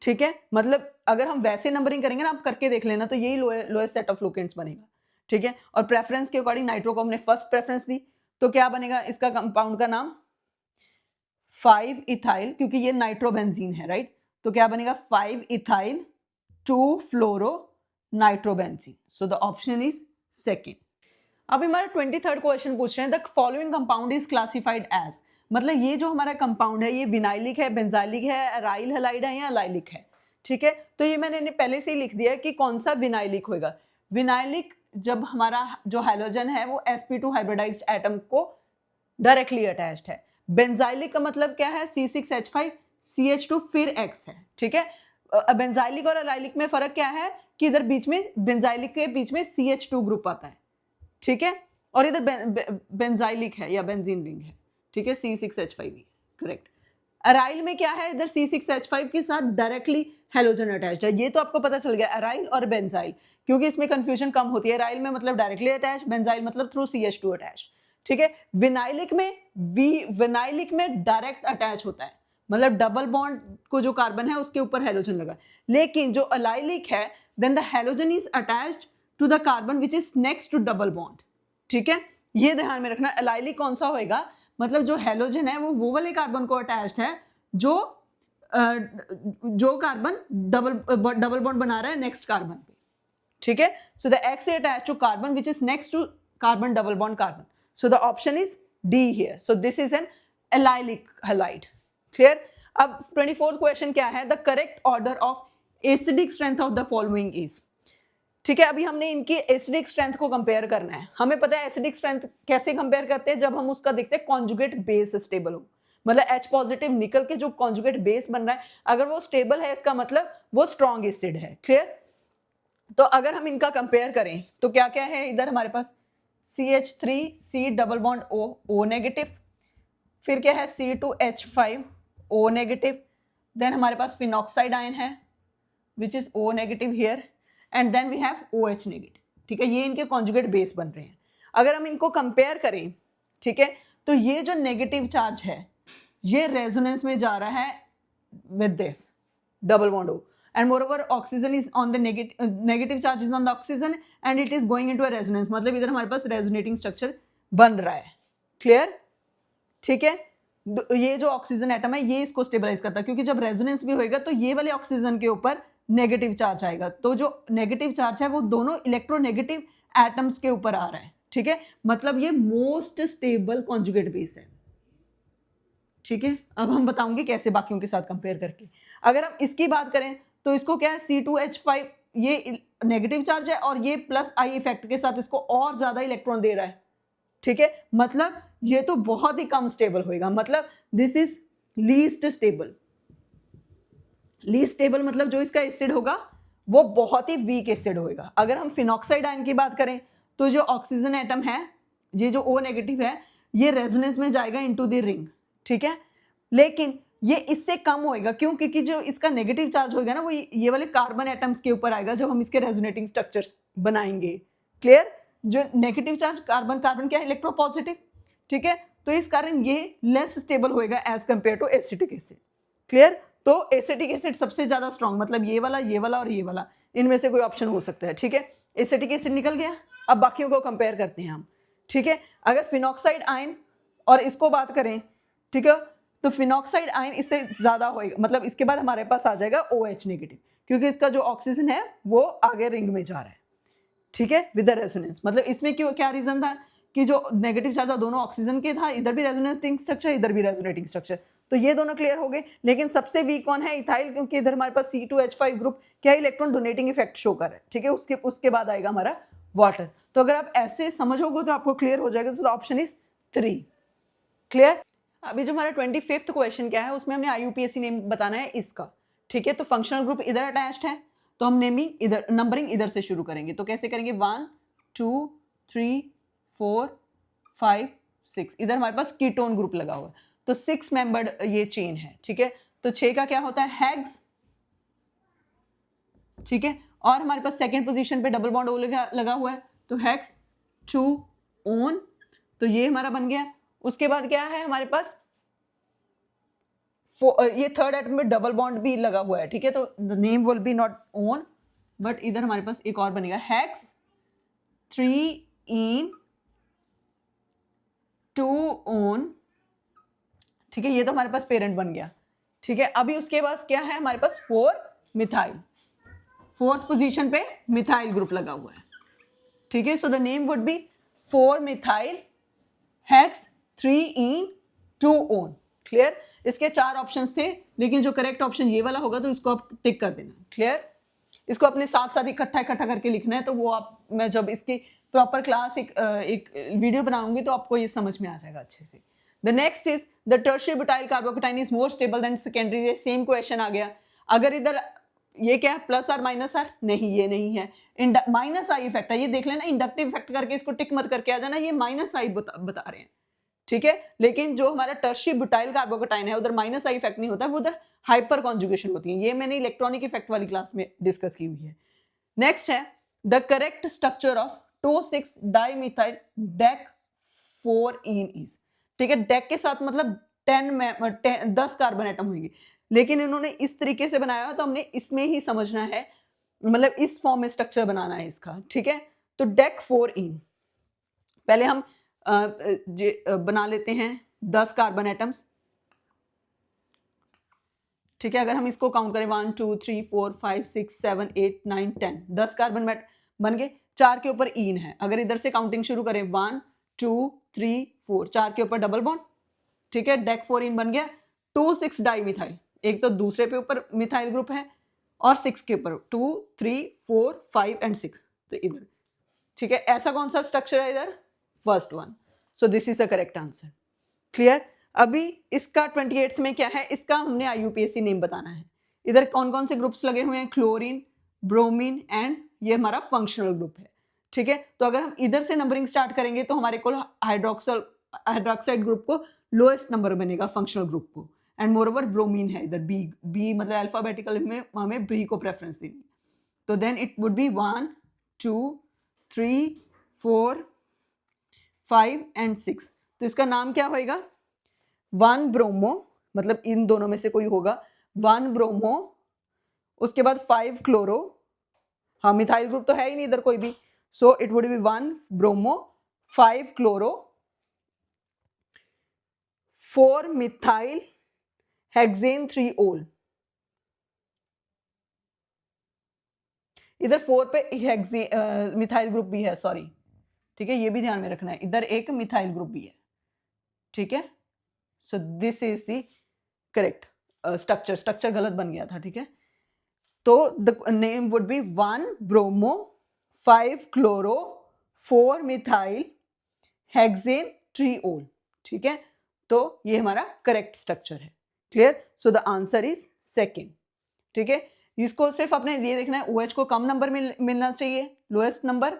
ठीक है। मतलब अगर हम वैसे नंबरिंग करेंगे ना, आप करके देख लेना, तो यही लोएस्ट सेट ऑफ लोकेंट्स बनेगा, ठीक है। और प्रेफरेंस के अकॉर्डिंग नाइट्रो को हमने फर्स्ट प्रेफरेंस दी, तो क्या बनेगा इसका कंपाउंड का नाम 5 इथाइल, क्योंकि ये नाइट्रोबेंजीन है, राइट। तो क्या बनेगा 5 ethyl 2 fluoro nitrobenzene. So the option is second. अब हमारा 23rd क्वेश्चन पूछ रहे हैं, the following compound is classified as, मतलब ये जो हमारा कंपाउंड है ये विनाइलिक है, बेंजाइलिक है, अराइल हैलाइड है या अलाइलिक है, ठीक है। तो ये मैंने पहले से ही लिख दिया है कि कौन सा विनाइलिक होगा। विनाइलिक जब हमारा जो हैलोजन है वो sp2 हाइब्रिडाइज्ड एटम को डायरेक्टली अटैच्ड है। बेंजाइलिक का मतलब क्या है, C6H5 CH2 फिर X है, ठीक है। बेंजाइलिक और अलाइलिक में फर्क क्या है कि इधर बीच में बेंजाइलिक के बीच में CH2 ग्रुप आता है, ठीक है, और इधर बेंजाइलिक है या बेंजीन रिंग है, ठीक है, C6H5 करेक्ट। अराइल में क्या है, इधर C6H5 के साथ डायरेक्टली हैलोजन अटैच्ड है। ये तो आपको पता चल गया अराइल और बेंजाइल, क्योंकि इसमें कंफ्यूजन कम होती है। अराइल में मतलब डायरेक्टली अटैच, बेंजाइल मतलब थ्रू CH2 अटैच, ठीक है। विनाइलिक में डायरेक्ट अटैच होता है, मतलब डबल बॉन्ड को जो कार्बन है उसके ऊपर हैलोजन लगा। लेकिन जो अलाइलिक है then the halogen is attached to the carbon which is next to double bond, ठीक है। ये ध्यान में रखना, अलाइलिक कौन सा होएगा, मतलब जो हैलोजन है वो वाले कार्बन को अटैच्ड है जो कार्बन डबल बॉन्ड बना रहा है नेक्स्ट कार्बन पे, ठीक है। So the X is attached to carbon which is next to carbon double bond carbon. So the option is D here. So this is an allylic halide. Clear? अब 24th question क्या है, the correct order of acidic strength of the following is, ठीक है। अभी हमने इनकी acidic strength को compare करना है। हमें पता है एसिडिक स्ट्रेंथ कैसे कंपेयर करते हैं, जब हम उसका देखते हैं कॉन्जुगेट बेस स्टेबल हो, मतलब H पॉजिटिव निकल के जो कॉन्जुगेट बेस बन रहा है अगर वो स्टेबल है इसका मतलब वो स्ट्रॉन्ग एसिड है, क्लियर। तो अगर हम इनका कंपेयर करें तो क्या क्या है, इधर हमारे पास CH3 C double bond O negative, फिर क्या है C2H5 O नेगेटिव, देन हमारे पास फिनॉक्साइड आयन है which is O negative here, and then we have OH negative, ठीक है। ये इनके कॉन्जुगेट बेस बन रहे हैं। अगर हम इनको कंपेयर करें, ठीक है, तो ये जो नेगेटिव चार्ज है ये रेजोनेंस में जा रहा है with this double bond O, and moreover oxygen is on the negative charge is on the oxygen and it is going into a resonance, मतलब इधर हमारे पास रेजोनेटिंग स्ट्रक्चर बन रहा है, क्लियर, ठीक है। ये जो ऑक्सीजन एटम है ये इसको स्टेबलाइज करता है, क्योंकि जब रेजोनेंस भी होएगा तो ये वाले ऑक्सीजन के ऊपर नेगेटिव चार्ज आएगा, तो जो नेगेटिव चार्ज है वो दोनों इलेक्ट्रोनेगेटिव एटम्स के ऊपर आ रहा है, ठीक है। मतलब ये मोस्ट स्टेबल कॉन्जुगेट बेस है, ठीक है। अब हम बताऊंगे कैसे बाकियों के साथ कंपेयर करके। अगर हम इसकी बात करें तो इसको क्या है, C2H5 ये नेगेटिव चार्ज है और ये प्लस आई इफेक्ट के साथ इसको और ज्यादा इलेक्ट्रॉन दे रहा है, ठीक है। मतलब ये तो बहुत ही कम स्टेबल होएगा, मतलब this is least stable. Least stable मतलब जो इसका एसिड होगा वो बहुत ही वीक एसिड होएगा। अगर हम फिनॉक्साइड आयन की बात करें तो जो ऑक्सीजन एटम है, ये जो O नेगेटिव है, ये रेजोनेंस में जाएगा इनटू द रिंग, ठीक है। लेकिन ये इससे कम होएगा, क्यों? क्योंकि जो इसका नेगेटिव चार्ज होगा ना वो ये वाले कार्बन एटम्स के ऊपर आएगा जब हम इसके रेजोनेटिंग स्ट्रक्चर्स बनाएंगे। क्लियर? जो नेगेटिव चार्ज कार्बन, कार्बन क्या है, इलेक्ट्रोपॉजिटिव, ठीक है। तो इस कारण ये लेस स्टेबल होएगा as compare to acetic acid. Clear? तो एसिटिक एसिड सबसे ज्यादा स्ट्रॉन्ग, मतलब ये वाला और ये वाला, इनमें से कोई ऑप्शन हो सकता है, ठीक है। एसिटिक एसिड निकल गया। अब बाकियों को कंपेयर करते हैं हम, ठीक है। अगर फिनॉक्साइड आयन और इसको बात करें, ठीक है, तो फिनॉक्साइड आयन इससे ज्यादा होएगा, मतलब इसके बाद हमारे पास आ जाएगा OH नेगेटिव, क्योंकि इसका जो ऑक्सीजन है वो आगे रिंग में जा रहा है, ठीक है, विद द रेजोनेंस। मतलब इसमें क्यों, क्या रीजन था कि जो नेगेटिव चार्ज दोनों ऑक्सीजन के था, इधर भी रेजोनेटिंग स्ट्रक्चर, इधर भी रेजोनेटिंग स्ट्रक्चर, तो ये दोनों क्लियर हो गए। लेकिन सबसे वीक कौन है, इथाइल, क्योंकि इधर हमारे पास C2H5 ग्रुप क्या इलेक्ट्रॉन डोनेटिंग इफेक्ट शो कर रहा है, ठीक है। उसके बाद आएगा हमारा वाटर। तो अगर आप ऐसे समझोगे तो आपको क्लियर हो जाएगा। तो ऑप्शन इज 3। क्लियर? अभी जो हमारा 25th क्वेश्चन क्या है, उसमें हमने IUPAC नेम बताना है इसका, ठीक है। तो फंक्शनल ग्रुप इधर अटैच्ड है, तो हम नेमिंग इधर, नंबरिंग इधर से शुरू करेंगे। तो कैसे करेंगे, 1 2 3 4 5 6, इधर हमारे पास कीटोन ग्रुप लगा हुआ है, तो 6 मेंबर्ड ये चेन है, ठीक है। तो 6 का क्या होता है, हेक्स, ठीक है। और हमारे पास सेकंड पोजीशन पे डबल बॉन्ड O लगा हुआ है, तो हेक्स 2 ओन, तो ये हमारा बन गया। उसके बाद क्या है हमारे पास, ये थर्ड एटम में डबल बॉन्ड भी लगा हुआ है, ठीक है। तो the name will be not own, but इधर हमारे पास एक और बनेगा, हेक्स 3 इन 2 ओन, ठीक है। ये तो हमारे पास पेरेंट बन गया, ठीक है। अभी उसके बाद क्या है हमारे पास, 4 मिथाइल, फोर्थ पोजीशन पे मिथाइल ग्रुप लगा हुआ है, ठीक है। So the name would be 4 methyl hex 3 in 2 own. Clear? इसके 4 ऑप्शंस थे, लेकिन जो करेक्ट ऑप्शन ये वाला होगा तो इसको आप टिक कर देना। क्लियर? इसको अपने साथ साथ इकट्ठा करके लिखना है, तो वो आप, मैं जब इसकी प्रॉपर क्लास एक वीडियो बनाऊंगी तो आपको ये समझ में आ जाएगा अच्छे से। The next is the tertiary butyl carbocation is more stable then secondary. ये सेम क्वेश्चन आ गया। अगर इधर ये क्या है, प्लस आर माइनस आर, नहीं ये नहीं है, माइनस आई इफेक्ट है, ये देख लेना, इंडक्टिव इफेक्ट करके इसको टिक मत करके आ जाना, ये माइनस आई बता रहे हैं, ठीक है। लेकिन जो हमारा टर्शियरी ब्यूटाइल कार्बोकेटाइन है उधर माइनस आई इफेक्ट नहीं होता, वो उधर हाइपर कॉन्जुगेशन होती है। ये मैंने इलेक्ट्रॉनिक इफेक्ट वाली क्लास में डिस्कस की हुई है। नेक्स्ट है द करेक्ट स्ट्रक्चर ऑफ टो-6 डाइमिथाइल डेक 4 इन इज, ठीक है। डेक के साथ मतलब 10 कार्बन एटम होंगे, लेकिन इन्होंने इस तरीके से बनाया, तो हमने इसमें ही समझना है, मतलब इस फॉर्म में स्ट्रक्चर बनाना है इसका, ठीक है। तो डेक 4 इन, पहले हम बना लेते हैं 10 कार्बन एटम्स, ठीक है। अगर हम इसको काउंट करें 1 2 3 4 5 6 7 8 9 10, 10 कार्बन बन गए। 4 के ऊपर इन है, अगर इधर से काउंटिंग शुरू करें 1 2 3 4, 4 के ऊपर डबल बॉन्ड, ठीक है। डेक 4 इन बन गया। 2,6 डाइमिथाइल, एक तो दूसरे पे ऊपर मिथाइल ग्रुप है और 6 के ऊपर 2 3 4 5 एंड 6, तो इधर, ठीक है। ऐसा कौन सा स्ट्रक्चर है इधर, first one. So this is the correct answer. Clear? अभी इसका 28th में क्या है, इसका हमने IUPAC नेम बताना है। इधर कौन कौन से ग्रुप्स लगे हुए हैं, क्लोरीन, ब्रोमीन एंड ये हमारा फंक्शनल ग्रुप है, ठीक है। तो अगर हम इधर से नंबरिंग स्टार्ट करेंगे तो हमारे को हाइड्रोक्साइड ग्रुप को लोएस्ट नंबर बनेगा, फंक्शनल ग्रुप को, एंड मोर ओवर ब्रोमीन है इधर, बी मतलब अल्फाबेटिकल में हमें बी को प्रेफरेंस देनी। तो then it would be 1 2 3 4 5 and 6। तो इसका नाम क्या होएगा, 1 ब्रोमो, मतलब इन दोनों में से कोई होगा, 1 ब्रोमो, उसके बाद 5 क्लोरो, हाँ मिथाइल ग्रुप तो है ही नहीं इधर कोई भी, so it would be 1 bromo 5 chloro 4 methyl hexane 3 ओल। इधर 4 पे मिथाइल ग्रुप भी है, सॉरी, ठीक है, ये भी ध्यान में रखना है, इधर एक मिथाइल ग्रुप भी है, ठीक है। So this is the correct structure गलत बन गया था, ठीक है। तो the name would be 1 bromo 5 chloro 4 methyl hexane 3 ओल, ठीक है। तो ये हमारा करेक्ट स्ट्रक्चर है। Clear? So the answer is second, ठीक है। इसको सिर्फ अपने ये देखना है, OH को कम नंबर मिलना चाहिए, लोएस्ट नंबर,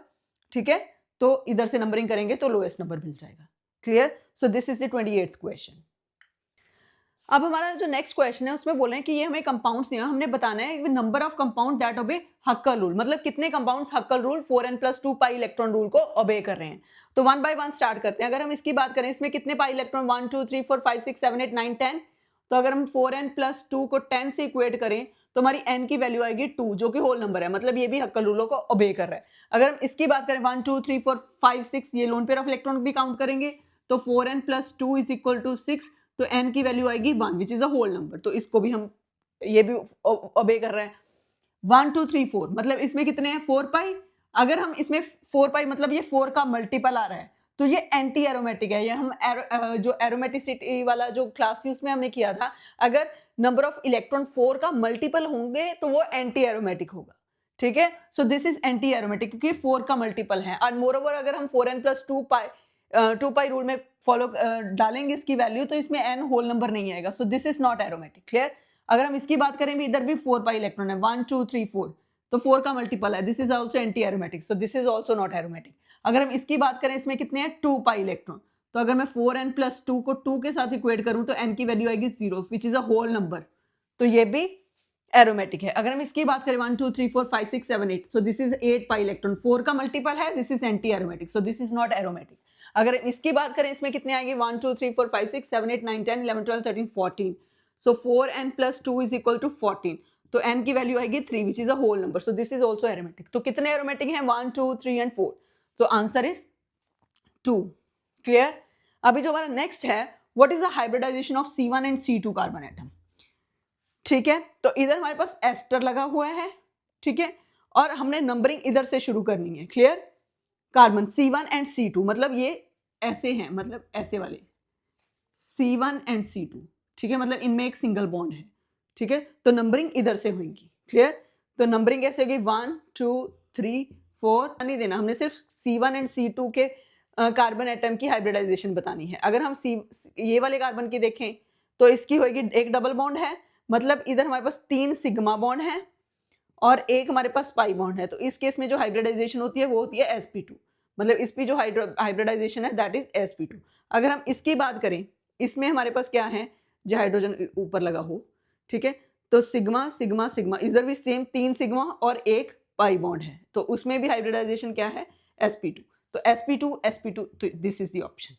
ठीक है। तो इधर से नंबरिंग करेंगे तो लोएस्ट नंबर मिल जाएगा। Clear? So this is the 28th question. अब हमारा जो नेक्स्ट क्वेश्चन है उसमें बोल रहे हैं कि ये हमें कंपाउंड्स दिए हैं, हमने बताना है नंबर ऑफ कंपाउंड दैट ओबे हक्कल रूल, मतलब कितने compounds Huckel rule 4n+2 pi electron rule को ओबे कर रहे हैं। तो 1 बाय 1 स्टार्ट करते हैं। अगर हम इसकी बात करें, इसमें कितने पाई इलेक्ट्रॉन 1 2 3 4 5 6 7 8 9 10, तो अगर हम 4n+2 को 10 से इक्वेट करें तो हमारी n की वैल्यू आएगी 2, जो कि होल नंबर है, मतलब ये भी हक्कल रूलों को ओबे कर रहा है। अगर हम इसकी बात करें 1 2 3 4 5 6, ये लोन पेयर ऑफ इलेक्ट्रॉन भी काउंट करेंगे तो 4n+2 इज इक्वल टू 6, तो n की वैल्यू आएगी 1 which is a whole number, तो इसको भी हम ये भी ओबे कर रहा है। 1 2 3 4 मतलब इसमें कितने हैं 4 पाई। अगर हम इसमें 4 पाई मतलब ये 4 का मल्टीपल आ रहा है, तो ये एंटी एरोमेटिक है। ये हम जो एरोमेटिसिटी वाला जो क्लास थी उसमें हमने किया था, अगर नंबर ऑफ इलेक्ट्रॉन 4 का मल्टीपल होंगे तो वो एंटी एरोमेटिक होगा, ठीक है। So this is anti aromatic क्योंकि 4 का मल्टीपल है। और मोरओवर अगर हम 4n+2 पाई 2 पाई रूल में फॉलो डालेंगे इसकी वैल्यू, तो इसमें n होल नंबर नहीं आएगा, सो this is not aromatic. Clear? अगर हम इसकी बात करें भी, इधर भी 4 पाई इलेक्ट्रॉन है, 1 2 3 4, तो 4 का मल्टीपल है, this is also anti aromatic, so this is also not aromatic. अगर हम इसकी बात करें, इसमें कितने हैं 2 पाई इलेक्ट्रॉन, तो अगर मैं 4n+2 को 2 के साथ इक्वेट करूं तो n की वैल्यू आएगी 0 which is a whole number, तो ये भी एरोमेटिक है। अगर हम इसकी बात करें 1 2 3 4 5 6 7 8, सो दिस इज 8 पाई इलेक्ट्रॉन, 4 का मल्टीपल है, this is anti aromatic, so this is not aromatic. अगर इसकी बात करें, इसमें कितने आएंगे 1 2 3 4 5 6 7 8 9 10 11 12 13 14, सो 4n+2 इज इक्वल टू 14, तो n की वैल्यू आएगी 3 which is a whole number, so this is also aromatic. तो कितने एरोमेटिक हैं 1 2 3 एंड 4, तो आंसर इज 2। क्लियर? अभी जो हमारा नेक्स्ट है, what is the hybridization of C1 and C2 carbon atom, ठीक है। तो इधर हमारे पास एस्टर लगा हुआ है, ठीक है, और हमने नंबरिंग इधर से शुरू करनी है। Clear? Carbon C1 and C2 मतलब ये ऐसे हैं, मतलब ऐसे वाले C1 एंड C2, ठीक है, मतलब इनमें एक सिंगल बॉन्ड है, ठीक है, तो नंबरिंग इधर से होगी। क्लियर? तो नंबरिंग कैसे होगी 1 2 3 4 नहीं देना, हमने सिर्फ C1 एंड C2 के कार्बन एटम की हाइब्रिडाइजेशन बतानी है। अगर हम ये वाले कार्बन की देखें तो इसकी होगी एक डबल बॉन्ड है, मतलब इधर हमारे पास 3 सिग्मा बॉन्ड है और एक हमारे पास पाई बॉन्ड है, तो इस केस में जो हाइब्रिडाइजेशन होती है वो होती है sp2, मतलब इस पे जो हाइब्रिडाइजेशन है दैट इज sp2। अगर हम इसकी बात करें, इसमें हमारे पास क्या है, जो हाइड्रोजन ऊपर लगा हो, ठीक है, तो सिग्मा सिग्मा सिग्मा, इधर भी सेम 3 सिग्मा और एक पाई बॉन्ड है, तो उसमें भी हाइब्रिडाइजेशन क्या है sp2, तो sp2 तो this is the option.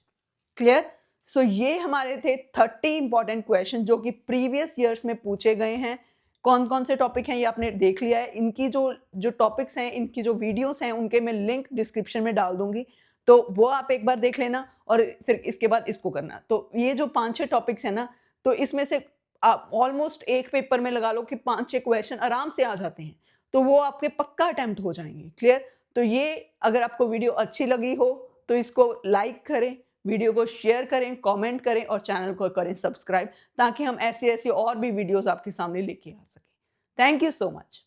Clear? सो ये हमारे थे 30 इंपॉर्टेंट क्वेश्चन जो कि प्रीवियस ईयर्स में पूछे गए हैं। कौन कौन से टॉपिक हैं ये आपने देख लिया है। इनकी जो टॉपिक्स हैं, इनकी जो वीडियोस हैं, उनके मैं लिंक डिस्क्रिप्शन में डाल दूंगी, तो वो आप एक बार देख लेना और फिर इसके बाद इसको करना। तो ये जो 5-6 टॉपिक्स हैं ना, तो इसमें से आप ऑलमोस्ट एक पेपर में लगा लो कि 5-6 क्वेश्चन आराम से आ जाते हैं, तो वो आपके पक्का अटेम्प्ट हो जाएंगे। क्लियर? तो ये अगर आपको वीडियो अच्छी लगी हो तो इसको लाइक करें, वीडियो को शेयर करें, कमेंट करें और चैनल को करें सब्सक्राइब, ताकि हम ऐसी और भी वीडियोस आपके सामने लेके आ सकें। Thank you so much.